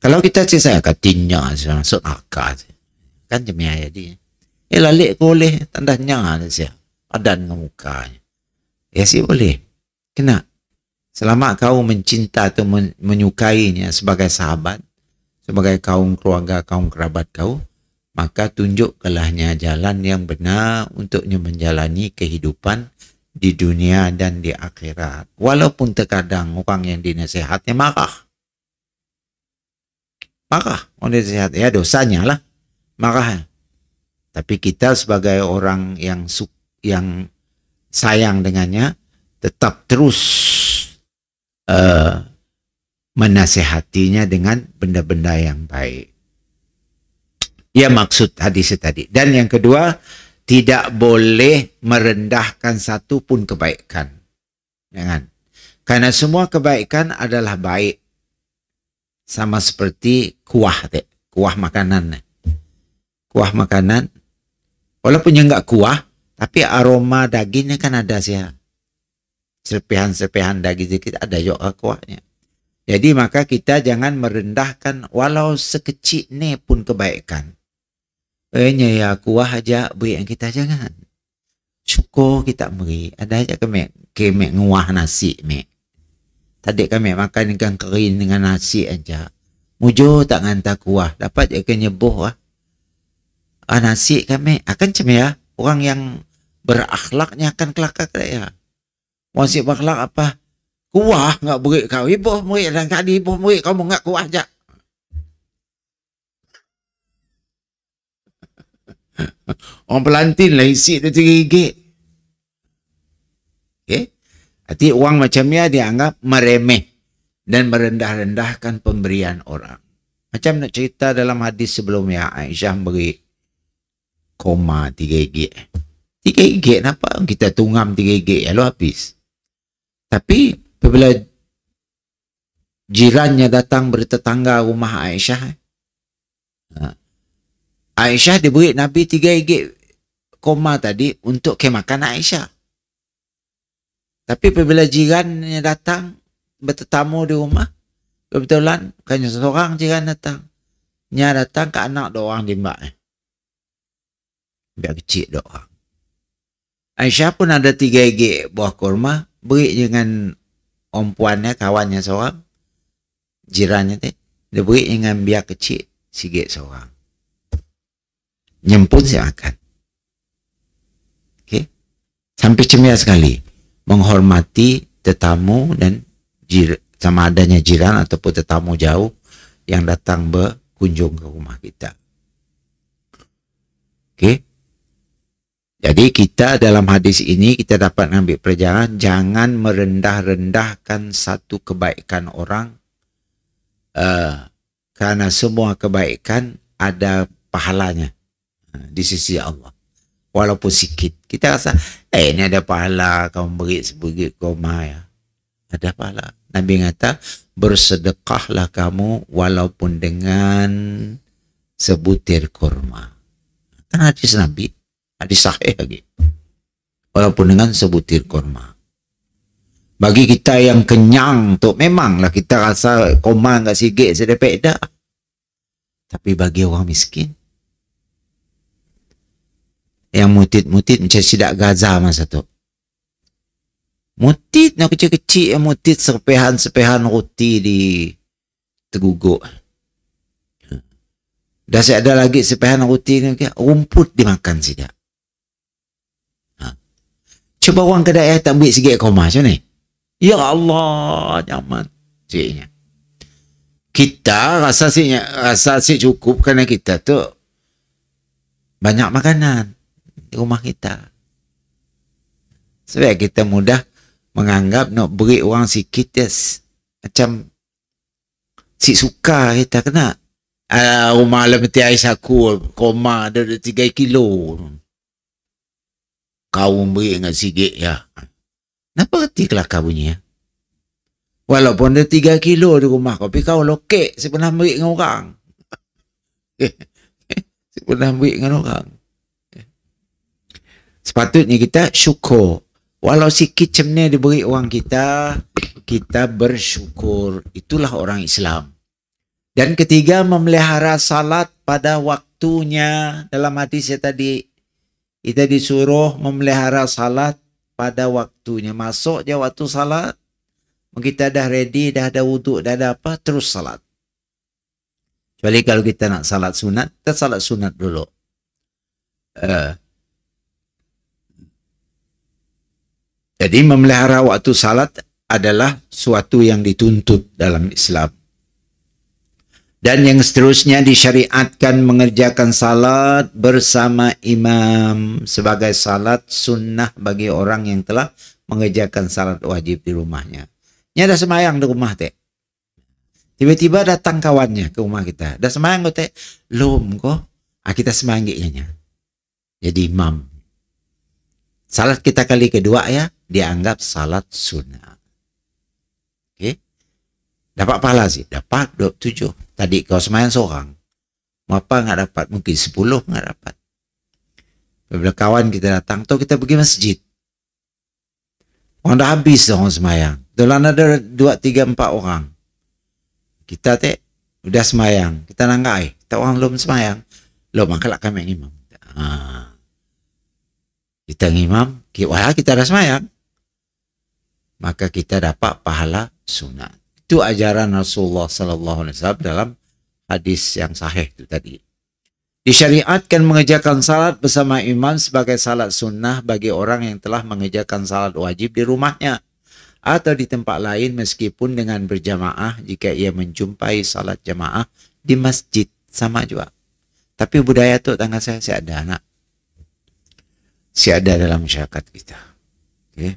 Kalau kita saya katinya, masuk akal. Kan jemiah jadi. Lalik boleh tandanya saja. Padan dengan mukanya. Ya sih boleh. Kena. Selama kau mencinta atau menyukainya sebagai sahabat, sebagai kaum keluarga, kaum kerabat kau, maka tunjukkanlahnya jalan yang benar untuknya menjalani kehidupan di dunia dan di akhirat. Walaupun terkadang orang yang dinasihatnya marah. Marah. Orang dinasihat. Ya dosanya lah. Marah. Tapi kita sebagai orang yang sayang dengannya, tetap terus menasihatinya dengan benda-benda yang baik. Ya maksud hadis tadi. Dan yang kedua, tidak boleh merendahkan satu pun kebaikan. Jangan. Karena semua kebaikan adalah baik. Sama seperti kuah. Kuah makanan. Kuah makanan. Walaupun yang enggak kuah, tapi aroma dagingnya kan ada sih. Serpihan-serpihan daging sedikit ada juga kuahnya. Jadi maka kita jangan merendahkan walau sekecil ni pun kebaikan. Ya kuah aja beri yang kita jangan. Syukur kita beri. Ada aja kami nguah nasi mek. Tadi kami makan ikan kering dengan nasi aja. Mujur tak ngantar kuah. Dapat je ke nyebuh lah. Nasi kami akan macam ya. Orang yang berakhlaknya akan kelakar ya. Orang si berakhlak apa? Kuah enggak beri kau. Ibu beri dan kali ibu beri kau enggak kuah aja. Orang pelantin lah isi dia tergigit. Okay? Arti orang macam ni dianggap meremeh dan merendah-rendahkan pemberian orang. Macam nak cerita dalam hadis sebelumnya, Aisyah beri koma 3 gig. 3 gig kenapa? Kita tungam 3 gig lalu habis. Tapi apabila jirannya datang bertetangga rumah Aisyah, Aisyah diberi Nabi 3 ringgit koma tadi untuk makan Aisyah. Tapi apabila jirannya datang bertetamu di rumah, kebetulan hanya seorang jiran datang. Nya datang ke anak dua orang di mbak. Biar kecil dua orang. Aisyah pun ada 3 ringgit buah kurma, beri dengan perempuannya, kawannya seorang, jirannya tu, dia beri dengan biar kecil sikit seorang. Nyempun saya makan. Okay. Sampai cemerlang sekali menghormati tetamu dan sama adanya jiran ataupun tetamu jauh yang datang berkunjung ke rumah kita. Okay. Jadi kita dalam hadis ini kita dapat ambil pelajaran, jangan merendah-rendahkan satu kebaikan orang, karena semua kebaikan ada pahalanya di sisi Allah. Walaupun sikit. Kita rasa, ini ada pahala, kamu beri sebegit koma ya. Ada pahala. Nabi kata, bersedekahlah kamu walaupun dengan sebutir kurma. Kan hadis Nabi, hadis sahih lagi. Walaupun dengan sebutir kurma. Bagi kita yang kenyang tu, memanglah kita rasa koma enggak sikit sedepek dah. Tapi bagi orang miskin, yang mutit-mutit macam sidak Gaza masa tu. Mutit nak kecil-kecil, yang mutit sepehan-sepehan roti di teguguk. Dah saya ada lagi sepehan roti ni, rumput dimakan sidak. Cuba orang kedai tak ambil sikit koma macam ni. Ya Allah, nyaman. Ciknya. Kita rasa si cukup kerana kita tu banyak makanan di rumah kita. Sebab kita mudah menganggap nak beri orang sikit yes, macam si suka kita kena. Rumah lemeti Aisyah ku koma ada 3 kilo. Kau beri dengan sikit ya. Kenapa reti kelakar bunyi ya? Walaupun ada 3 kilo di rumah kau, tapi kau lokek saya pernah beri dengan orang. Saya pernah beri dengan orang. Sepatutnya kita syukur. Walau sikit macam ni diberi orang kita, kita bersyukur. Itulah orang Islam. Dan ketiga, memelihara salat pada waktunya. Dalam hadis saya tadi, kita disuruh memelihara salat pada waktunya. Masuk je waktu salat, kita dah ready, dah ada wuduk, dah ada apa, terus salat. Kecuali kalau kita nak salat sunat, kita salat sunat dulu. Jadi memelihara waktu salat adalah suatu yang dituntut dalam Islam. Dan yang seterusnya disyariatkan mengerjakan salat bersama imam sebagai salat sunnah bagi orang yang telah mengerjakan salat wajib di rumahnya. Ini ada semayang di rumah teh. Tiba-tiba datang kawannya ke rumah kita. Dah semayang kau teh? Belum kok. Kita semayang gilanya. Jadi imam. Salat kita kali kedua ya, dianggap salat sunnah. Okey. Dapat pahala sih? Dapat 27. Tadi kau semayang seorang. Apa enggak dapat? Mungkin 10 enggak dapat. Bila kawan kita datang, tu kita pergi masjid. Orang dah habis orang semayang. Dalam ada 2, 3, 4 orang. Kita teh udah semayang. Kita nanggai. Kita orang belum semayang. Lo mangkalak kami imam. Kita ngimam, kita dah semayang. Maka kita dapat pahala sunat. Itu ajaran Rasulullah sallallahu alaihi wasallam dalam hadis yang sahih itu tadi. Disyariatkan mengerjakan salat bersama imam sebagai salat sunnah bagi orang yang telah mengerjakan salat wajib di rumahnya atau di tempat lain meskipun dengan berjamaah jika ia menjumpai salat jamaah di masjid, sama juga. Tapi budaya tu tangga saya ada anak. Ada dalam masyarakat kita. Okay.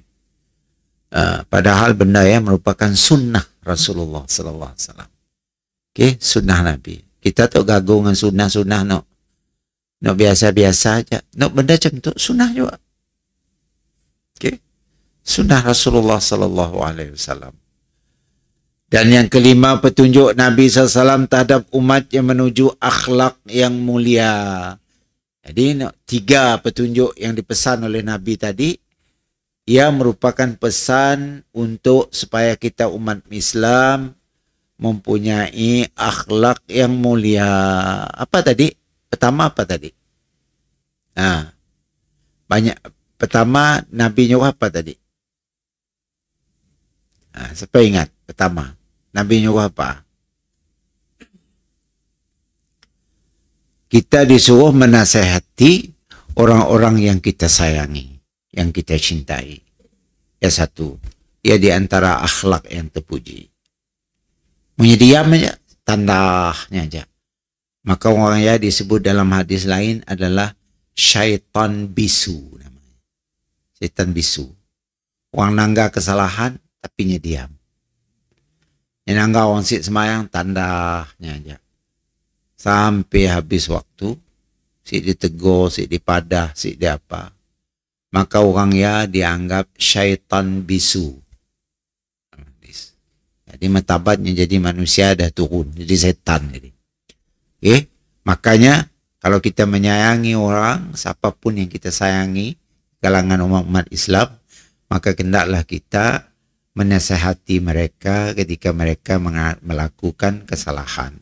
Padahal benda yang merupakan sunnah Rasulullah sallallahu alaihi wasallam. Okay, sunnah Nabi. Kita tu gagung dengan sunnah-sunnah no biasa-biasa aja. No benda macam tu sunnah juga. Okay. Sunnah Rasulullah sallallahu alaihi wasallam. Dan yang kelima, petunjuk Nabi SAW terhadap umat yang menuju akhlak yang mulia. Jadi 3 petunjuk yang dipesan oleh Nabi tadi, ia merupakan pesan untuk supaya kita umat Islam mempunyai akhlak yang mulia. Apa tadi? Pertama apa tadi? Banyak. Pertama, Nabi nyuruh apa tadi? Siapa ingat? Pertama, Nabi nyuruh apa? Kita disuruh menasihati orang-orang yang kita sayangi, yang kita cintai. Ya satu, ya di antara akhlak yang terpuji. Diam aja, tandahnya aja. Maka orang ya disebut dalam hadis lain adalah syaitan bisu namanya. Syaitan bisu. Orang nangga kesalahan tapi diam. Yang nangga orang sit semayang, tandahnya aja. Sampai habis waktu, si ditegur, si dipadah, si di apa. Maka orang ya dianggap syaitan bisu. Jadi martabatnya jadi manusia dah turun, jadi setan jadi. Makanya kalau kita menyayangi orang, siapapun yang kita sayangi, kalangan umat Islam, maka hendaklah kita menasihati mereka ketika mereka melakukan kesalahan.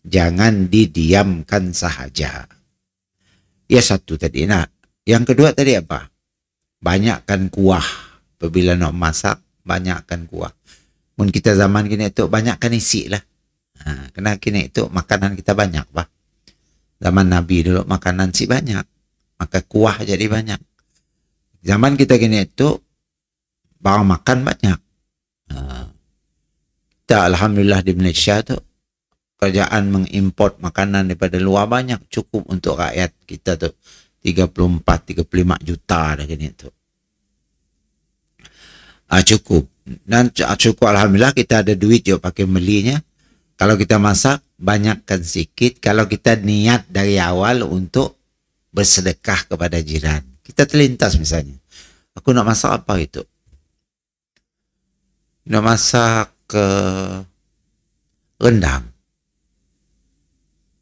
Jangan didiamkan sahaja. Ya satu tadi. Nah, yang kedua tadi apa? Banyakkan kuah. Apabila nak masak, banyakkan kuah. Mun kita zaman kini itu banyakkan isi lah. Kena kini itu makanan kita banyak, bah. Zaman Nabi dulu makanan si banyak, maka kuah jadi banyak. Zaman kita kini itu barang makan banyak. Kita alhamdulillah di Malaysia tu kerajaan mengimport makanan daripada luar banyak, cukup untuk rakyat kita tu 34-35 juta dah kini tu. Cukup. Dan cukup alhamdulillah kita ada duit je pakai belinya. Kalau kita masak banyakkan sikit. Kalau kita niat dari awal untuk bersedekah kepada jiran. Kita terlintas misalnya, aku nak masak apa itu? Nak masak rendang.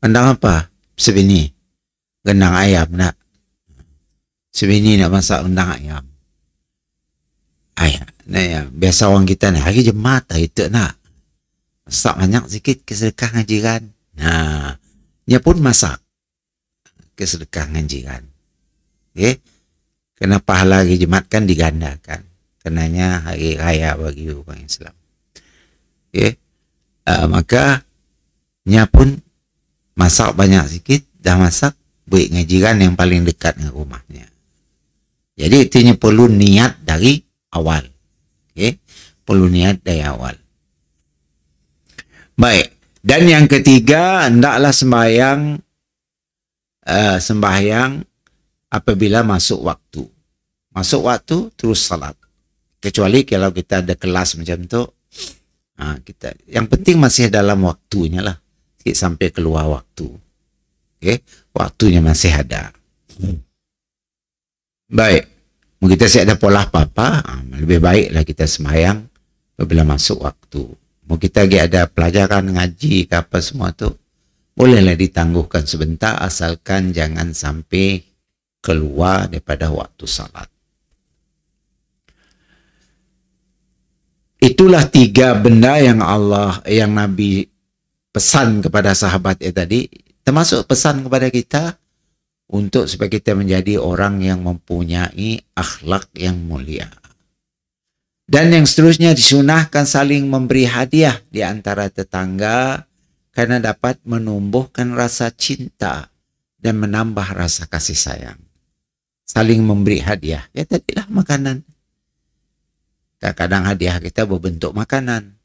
Rendang apa? Sebini. Rendang ayam nak. Sebini nak masak rendang ayam. Nah ya, biasa orang kita ni hari jemaah itu nak masak banyak sikit kesedekah dengan jiran. Nah, dia pun masak kesedekah dengan jiran. Kena pahala hari Jumat kan digandakan. Kenanya hari raya bagi orang Islam. Maka nya pun masak banyak sikit, dah masak baik dengan jiran yang paling dekat dengan rumahnya. Jadi itu perlu niat dari awal. Perlu niat dari awal. Baik. Dan yang ketiga, hendaklah sembahyang apabila masuk waktu. Masuk waktu terus salat. Kecuali kalau kita ada kelas macam tu, kita yang penting masih dalam waktunya lah. Sampai keluar waktu. Waktunya masih ada. Baik. Mungkin kita siap ada pola apa-apa, lebih baiklah kita sembahyang apabila masuk waktu. Mungkin kita ada pelajaran ngaji ke apa semua tu, bolehlah ditangguhkan sebentar asalkan jangan sampai keluar daripada waktu salat. Itulah 3 benda yang Nabi pesan kepada sahabatnya tadi, termasuk pesan kepada kita untuk supaya kita menjadi orang yang mempunyai akhlak yang mulia. Dan yang seterusnya disunahkan saling memberi hadiah di antara tetangga karena dapat menumbuhkan rasa cinta dan menambah rasa kasih sayang. Saling memberi hadiah. Ya tadilah makanan. Kadang-kadang hadiah kita berbentuk makanan.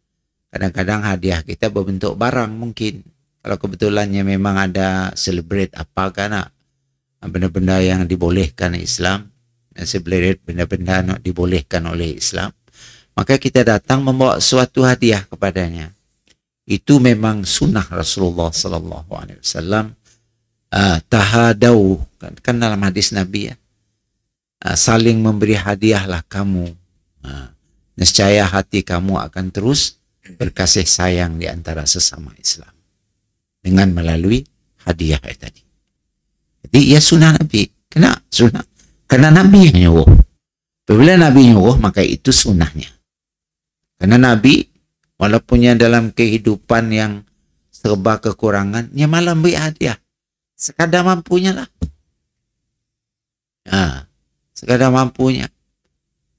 Kadang-kadang hadiah kita berbentuk barang mungkin. Kalau kebetulannya memang ada celebrate apa kan, benda-benda yang dibolehkan Islam, celebrate benda-benda yang dibolehkan oleh Islam, maka kita datang membawa suatu hadiah kepadanya. Itu memang sunnah Rasulullah sallallahu alaihi wasallam. Tahadau kan dalam hadis Nabi ya. Saling memberi hadiahlah kamu. Nescaya hati kamu akan terus berkasih sayang di antara sesama Islam dengan melalui hadiah tadi. Jadi ya sunnah Nabi. Kena sunnah. Karena Nabi yang nyuruh. Bila Nabi nyuruh, maka itu sunnahnya. Karena Nabi, walaupunnya dalam kehidupan yang serba kekurangan, dia malah beri hadiah. Sekadar mampunya lah. Sekadar mampunya.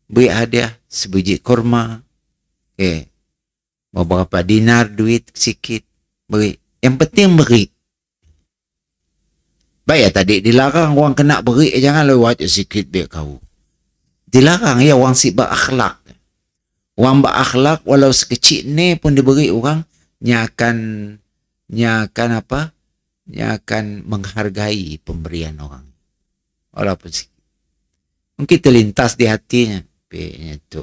Beri hadiah sebiji kurma. Beberapa dinar, duit sikit. Beri. Yang penting beri. Baik ya tadi, dilarang orang kena beri, jangan lewat sikit biar kau. Dilarang ya orang si berakhlak. Orang berakhlak walau sekecil ni pun diberi orang, nya akan apa? Nya akan menghargai pemberian orang. Walaupun sikit. Mungkin terlintas di hatinya. Itu.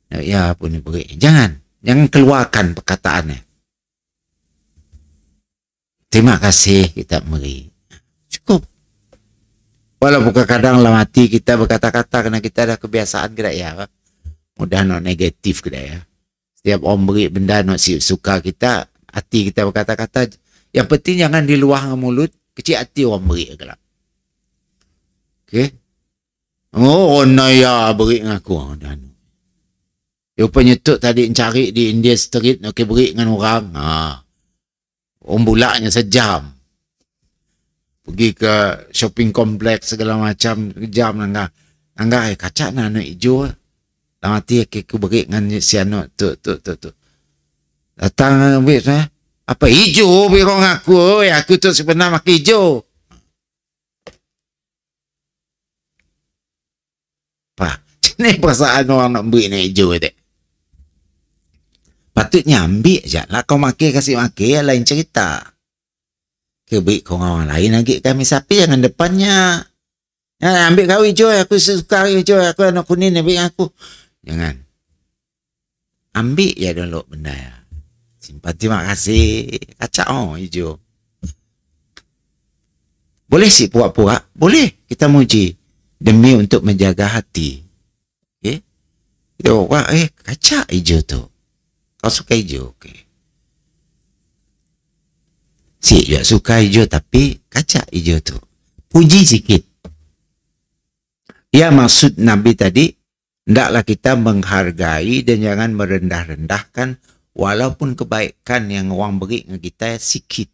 Ya pun diberi. Jangan keluarkan perkataannya. Terima kasih kita beri. Cukup. Walaupun kadang dalam hati kita berkata-kata karena kita ada kebiasaan kita ya. Mudah not negatif kita ya. Setiap orang beri benda not suka kita, hati kita berkata-kata. Yang penting jangan di luar mulut, kecil hati orang beri kelak. Okey. Oh, naya beri dengan aku. Rupanya tu tadi cari di India Street nak beri dengan orang. Bulaknya sejam. Pergi ke shopping kompleks segala macam jam nangga kaca nak hijau dalam hati aku beri dengan si anak tu datang ambil saya apa hijau beri orang aku tu sebenarnya makan hijau apa ni perasaan orang nak beri nak hijau tu patutnya ambil je lah kau makan kasih makan lain cerita. Kebik kau orang lain lagi kami sapi jangan depannya. Ambil kau hijau, aku suka hijau, aku anak kuning ambil aku. Jangan. Ambil ya dulu benda ya. Simpan terima kasih. Kacak hijau. Boleh sih pura-pura? Boleh. Kita muji. Demi untuk menjaga hati. Okay? Kita kacak hijau tu. Kau suka hijau? Okay. Si juga suka hijau tapi kacak hijau tu. Puji sikit. Ya maksud Nabi tadi, hendaklah kita menghargai dan jangan merendah-rendahkan walaupun kebaikan yang orang beri dengan kita sikit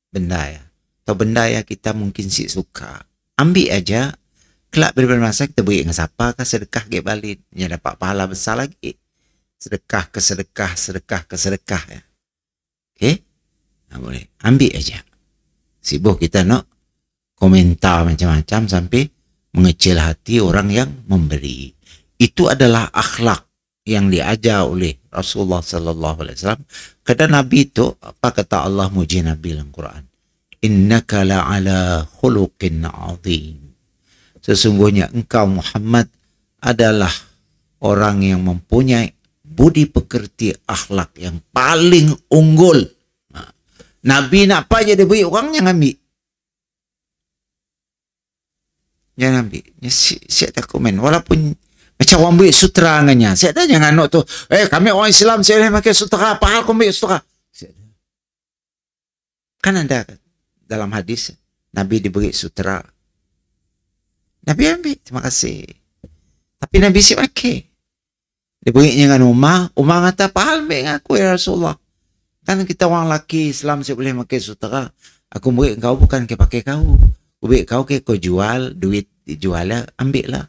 benda ya. Atau benda yang kita mungkin si suka. Ambil aja. Kelak bila masa kita beri dengan siapa ke sedekah ke balik. Yang dapat pahala besar lagi. Sedekah ke sedekah ya. Okay? Boleh. Ambil aja. Sibuk kita nak komentar macam-macam sampai mengecil hati orang yang memberi. Itu adalah akhlak yang diajar oleh Rasulullah sallallahu alaihi wasallam. Kata Nabi itu, apa kata Allah muji Nabi dalam Quran? Innaka la'ala khuluqin 'azim. Sesungguhnya engkau Muhammad adalah orang yang mempunyai budi pekerti akhlak yang paling unggul. Nabi nak apa je dia beri orang yang ambil. Jangan ambil. Saya tak komen. Walaupun macam orang beri sutra dengannya. Saya tak jangan nak tu. Kami orang Islam saya boleh pakai sutra. Apa hal kau ambil sutra? Kan ada dalam hadis. Nabi diberi sutra. Nabi ambil. Terima kasih. Tapi Nabi si pakai. Diberi dengan Umar. Umar kata apa hal ambil dengan aku ya Rasulullah. Kan kita orang lelaki Islam saya boleh pakai sutera. Aku beri kau bukan ke pakai kau. Aku beri kau ke kau jual, duit dijual lah, ambil lah.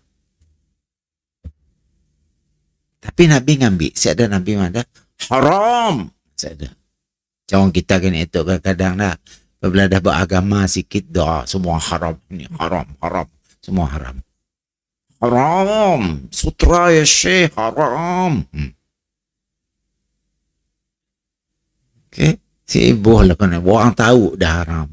Tapi Nabi ngambil. Saya ada Nabi mana? Haram. Saya ada. Jangan kita kan itu kadang-kadang dah. Bila dah beragama sikit dah. Semua haram. Ini haram. Semua haram. Haram. Sutra ya Syekh. Haram. Okay. Sibuk lah kan. Orang tahu dah haram.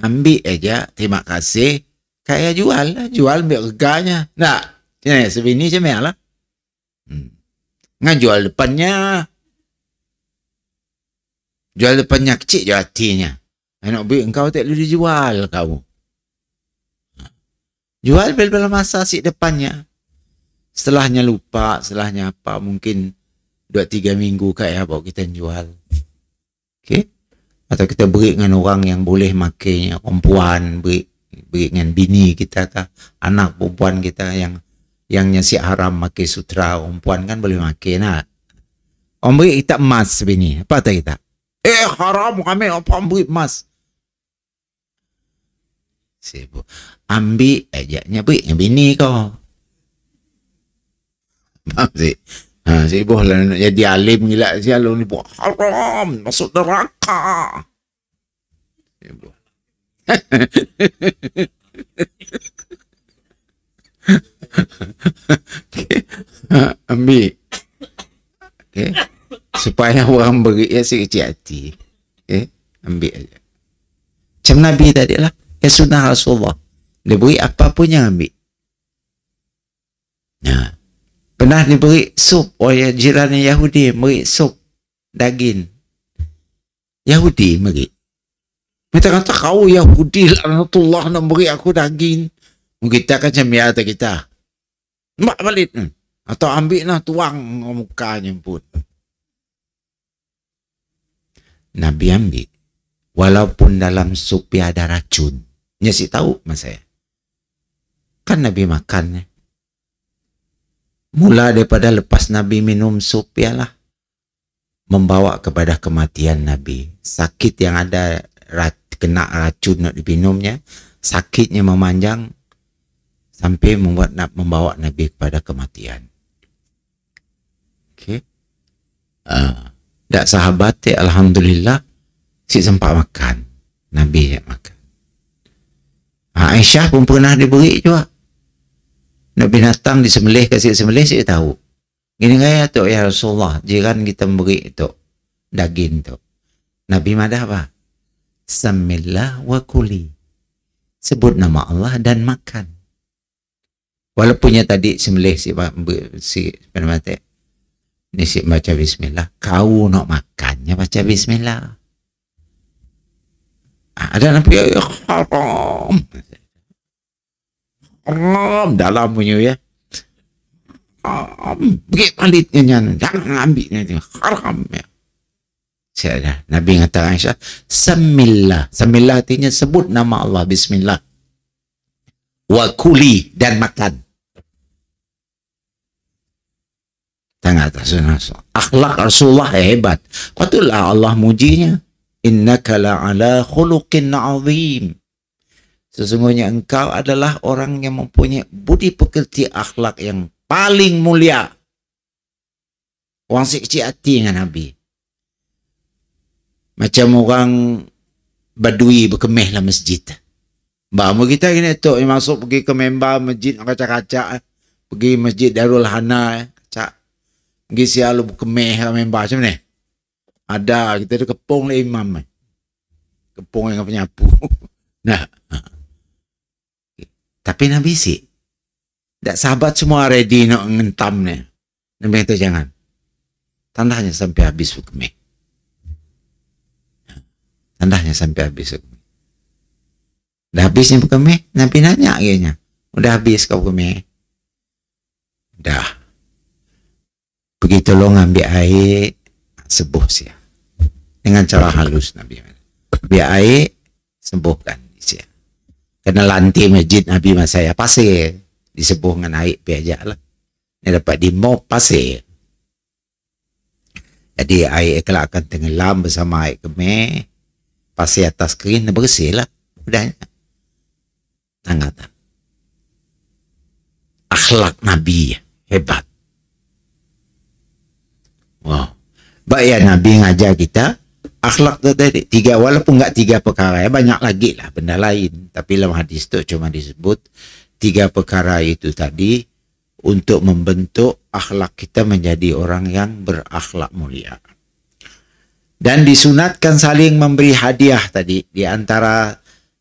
Ambil aja. Terima kasih. Kayak jual lah. Jual ambil reganya. Tak. Sebini macam lah. Ngan jual depannya. Jual depannya kecil je hatinya. Nak beri engkau tak boleh dijual kau. Jual bila masa si depannya. Setelahnya lupa, setelahnya apa, mungkin 2-3 minggu kayak baru kita jual. Okay? Atau kita beri dengan orang yang boleh makainya, perempuan, beri dengan bini kita kah, anak perempuan kita yang nyasi haram makai sutra, perempuan kan boleh makai nak. Orang beri kita emas bini, apa kata kita? Haram kami apa beri emas. Sibuk. Ambil ajaknya beri dengan bini kau. Faham sih? Sibuk lah nak jadi alim gila sial ni buat haram, masuk neraka. Sibuk. Ambil. Okay. Supaya orang beri ya si kecil hati. Okay. Ambil aja. Macam Nabi tadi lah. Ya sunnah Rasulullah. Dia beri apa pun yang ambil. Nah. Pernah diberi sup oleh jiran Yahudi, beri sup daging. Yahudi beri. Kita kata kau Yahudi laknatullah nak beri aku daging. Kita kan macam biasa kita. Mak balik. Atau ambil lah tuang mukanya pun. Nabi ambil. Walaupun dalam sup ada racun. Dia si tahu mas saya. Kan Nabi makan. Mula daripada lepas Nabi minum sup ialah membawa kepada kematian Nabi. Sakit yang ada kena racun nak diminumnya, sakitnya memanjang sampai membawa Nabi kepada kematian. Okey. Dak sahabat alhamdulillah si sempat makan. Nabi yang makan. Aisyah pun pernah diberi juga. Nak binatang disembelih, kasih sembelih, saya tahu. Gini kaya tu ya Rasulullah, jiran kita beri tu daging tu. Nabi madah apa? Samillah wa kuli. Sebut nama Allah dan makan. Walaupunnya tadi sembelih si penamati. Ni si baca bismillah. Kau nak makannya baca bismillah. Ada Nabi haram. Haram dalam punya ya. Bagi palitnya jangan ambilnya haram ya. Saya Nabi kata Aisyah, samillah. Samillah artinya sebut nama Allah, bismillah. Wa kuli dan makan. Tengah atas akhlak Rasulullah hebat. Patutlah Allah mujinya. Innaka la'ala khuluqin 'azim. Sesungguhnya engkau adalah orang yang mempunyai budi pekerti akhlak yang paling mulia. Orang si kecil hati dengan Nabi. Macam orang Badui berkemih lah masjid. Bahamu kita gini tu yang masuk pergi ke member masjid kaca-kaca. Pergi masjid Darul Hana. Kaca. Pergi sial berkemih lah member macam ni. Ada kita ada kepung lah imam. Kepung yang penyapu. Nah. Tapi Nabi sih. Tak sahabat semua ready nak ngentam ni. Nabi kata jangan. Tandahnya sampai habis berkemih. Tandahnya sampai habis berkemih. Dah habisnya berkemih. Nabi nanya akhirnya. Udah habis kau berkemih. Dah. Pergi tolong ambil air. Sebuh sia. Dengan cara halus Nabi. Ambil air. Sembuhkan. Kena lantai masjid Nabi masa saya pasir. Disebuh dengan air biar lah. Dia dapat dimop pasir. Jadi air kelak akan tenggelam bersama air kemih. Pasir atas skrin bersih lah. Udahnya. Tangatan. Akhlak Nabi hebat. Wow. Baik ya Nabi ngajar kita. Akhlak tu tadi tiga, walaupun enggak tiga perkara ya, banyak lagi lah benda lain, tapi dalam hadis tu cuma disebut tiga perkara itu tadi untuk membentuk akhlak kita menjadi orang yang berakhlak mulia. Dan disunatkan saling memberi hadiah tadi di antara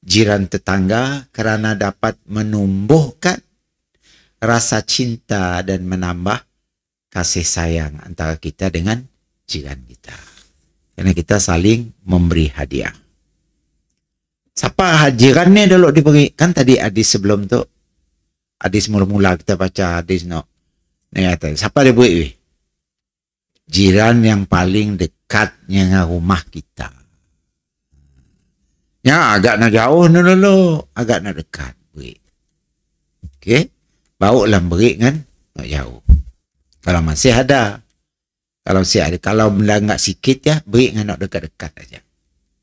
jiran tetangga kerana dapat menumbuhkan rasa cinta dan menambah kasih sayang antara kita dengan jiran kita. Karena kita saling memberi hadiah. Siapa jiran ni dulu diberi? Kan tadi hadis sebelum tu. Hadis mula-mula kita baca hadis no. Dia kata, siapa dia buat weh? Jiran yang paling dekat dengan rumah kita. Ya, agak nak jauh dulu, agak nak dekat. Break. Okey. Bawa lah break kan, nak jauh. Kalau masih ada. Kalau masih ada. Kalau melanggar sikit ya, break dengan nak dekat-dekat aja.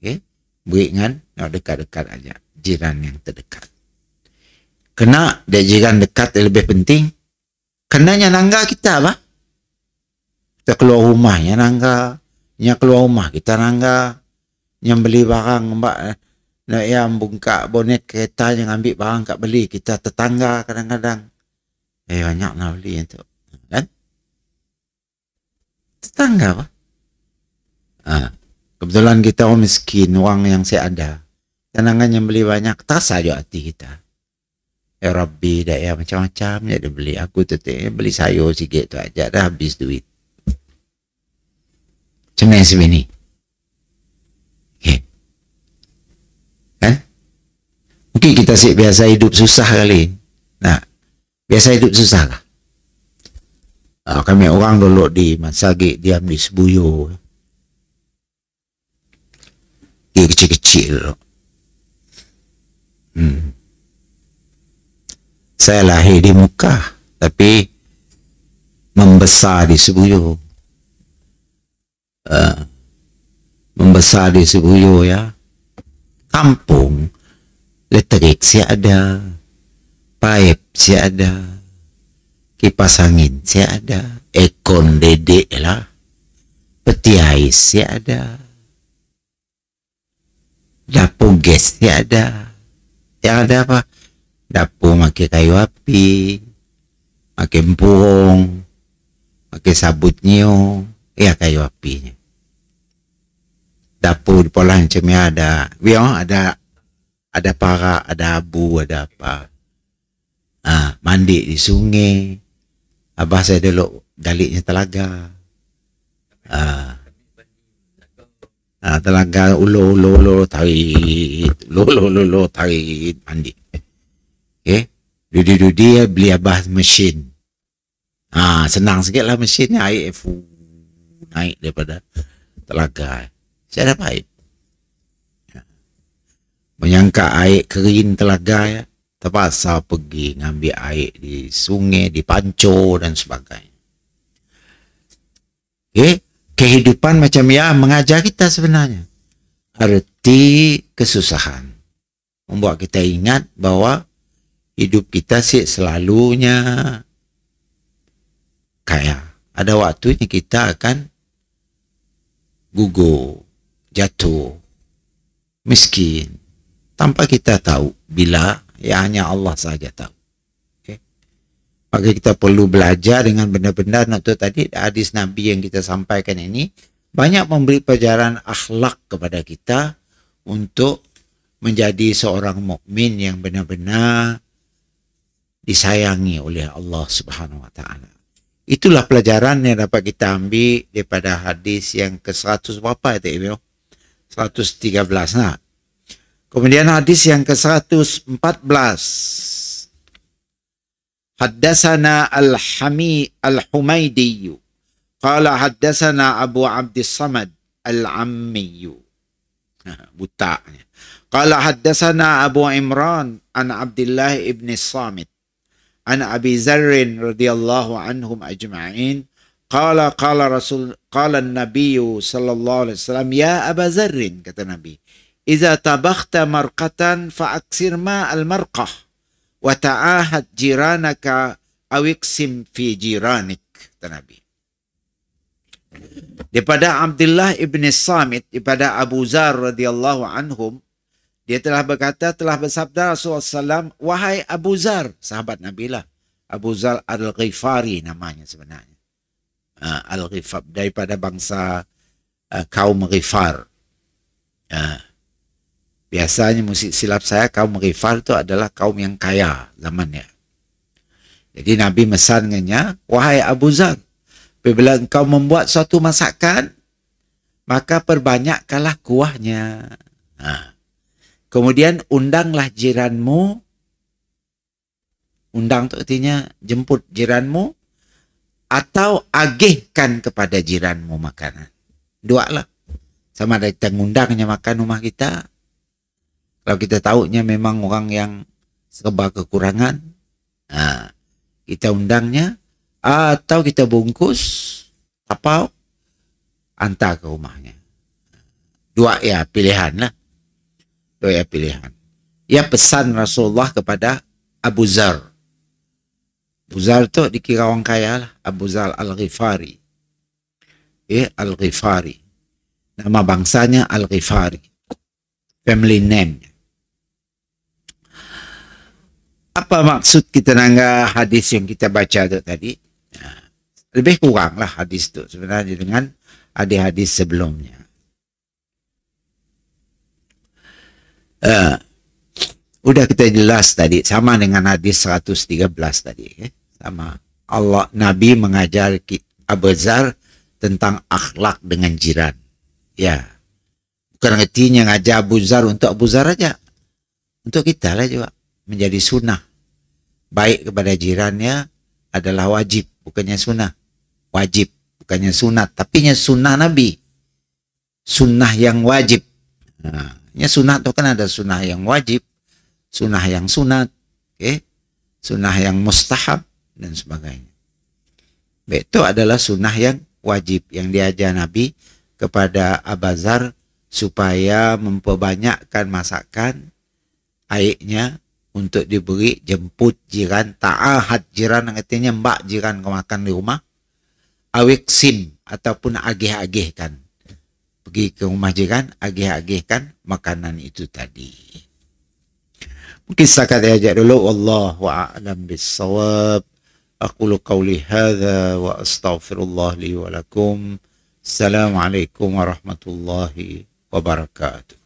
Okey. Break dengan nak dekat-dekat aja. Jiran yang terdekat. Kena dia jiran dekat yang lebih penting. Kenanya nangga kita apa? Kita keluar rumah, yang nangga. Yang keluar rumah, kita nangga. Yang beli barang, mbak, yang buka bonet kereta, yang ambil barang kat beli. Kita tetangga kadang-kadang. Banyak nak beli yang tu. Kan? Tetangga apa? Kebetulan kita orang miskin, orang yang saya ada. Kadang-kadang yang beli banyak, terasa je hati kita. Ya Rabbi, dah ya macam-macam je dia beli. Aku tu beli sayur sikit tu aja, dah habis duit. Macam mana sebini? Okay. Kan? Mungkin kita biasa hidup susah kali. Nah, biasa hidup susah kah? Kami orang dulu di Masagik, diam di Sebuyo. Dia kecil-kecil dulu. Saya lahir di Mekah, tapi membesar di Sebuyo. Membesar di Sebuyo ya. Kampung, listrik saya ada, pipe saya ada, kipas angin saya ada, aircon dedek lah, peti ais saya ada, dapur gas saya ada. Yang ada apa? Dapur pakai kayu api, pakai empurung, pakai sabut nyo, ya kayu apinya. Dapur di pola macam ni ada, ada parak, ada abu, ada apa. Mandi di sungai. Abah saya dulu galiknya telaga. Telaga ulo tarik, ulo tarik mandi. Okay. Dudi beli abah mesin. Senang sikit lah mesinnya, air naik daripada telaga. Saya ada pipe. Menyangka air kering telaga ya, terpaksa pergi ngambil air di sungai, di panco dan sebagainya. Okay. Kehidupan macam ya mengajar kita sebenarnya. Arti kesusahan. Membuat kita ingat bahwa hidup kita selalunya kaya. Ada waktunya kita akan gugur, jatuh, miskin. Tanpa kita tahu bila, ya hanya Allah saja tahu. Okay. Maka kita perlu belajar dengan benar-benar. Untuk tadi hadis Nabi yang kita sampaikan ini banyak memberi pelajaran akhlak kepada kita untuk menjadi seorang mukmin yang benar-benar disayangi oleh Allah Subhanahu wa taala. Itulah pelajaran yang dapat kita ambil daripada hadis yang ke-100 berapa itu? 113. Nah. Kemudian hadis yang ke-114. Haddatsana Al-Humaydi. Qala haddatsana Abu Abdus Samad Al-Ammi. Butaknya. Qala haddatsana Abu Imran an Abdullah ibn Samit an Abi Zarrin radhiyallahu anhum ajma'in qala an-nabiy sallallahu alaihi wasallam ya Aba Zarrin, kata Nabi, idza tabakhta marqatan fa'aksir ma al-marqah wa ta'ahad jiranaka aw iqsim fi jiranik, kata Nabi. Daripada Abdullah ibn Samit, daripada Abu Zar radhiyallahu anhum, dia telah berkata, telah bersabda Rasulullah SAW, wahai Abu Zar, sahabat Nabi lah. Abu Zar Al-Ghifari namanya sebenarnya. Al-Ghifar, daripada bangsa kaum Ghifar. Biasanya musik silap saya, kaum Ghifar itu adalah kaum yang kaya zamannya. Jadi Nabi mesan dengannya, wahai Abu Zar, apabila engkau membuat suatu masakan, maka perbanyakkanlah kuahnya. Kemudian undanglah jiranmu. Undang itu artinya jemput jiranmu. atau agihkan kepada jiranmu makanan. Dua lah. Sama ada kita ngundangnya makan rumah kita. Kalau kita tahunya memang orang yang serba kekurangan, nah, kita undangnya, atau kita bungkus atau hantar ke rumahnya. Dua ya pilihan lah. Dua ya pilihan. Ya pesan Rasulullah kepada Abu Zar. Abu Zar tu dikira orang kaya lah. Abu Zar Al-Ghifari. Al-Ghifari. Nama bangsanya Al-Ghifari. Family name. Apa maksud kita nangga hadis yang kita baca tu tadi? Lebih kurang lah hadis tu sebenarnya dengan hadis-hadis sebelumnya. Udah kita jelas tadi, sama dengan hadis 113 tadi. Sama. Allah, Nabi mengajar Abu Zar tentang akhlak dengan jiran. Ya. Bukan artinya ngajar Abu Zar untuk Abu Zar aja. Untuk kita lah juga. Menjadi sunnah. Baik kepada jirannya adalah wajib. Bukannya sunnah. Wajib. Bukannya sunat. Tapi sunnah Nabi. Sunnah yang wajib. Nah, sunnah itu kan ada sunnah yang wajib. Sunnah yang sunat. Sunnah yang mustahab. Dan sebagainya. Itu adalah sunnah yang wajib. Yang diajar Nabi kepada Abu Zar supaya memperbanyakkan masakan airnya untuk diberi jemput jiran, ta'ahad jiran, artinya mbak jiran kau makan di rumah, awiksim ataupun agih-agihkan, pergi ke rumah jiran, agih-agihkan makanan itu tadi. Mungkin setakat aja dulu. Wallahu a'lam bissawab. Aqulu qawli hadza wa astaghfirullah li wa lakum. Assalamualaikum warahmatullahi wabarakatuh.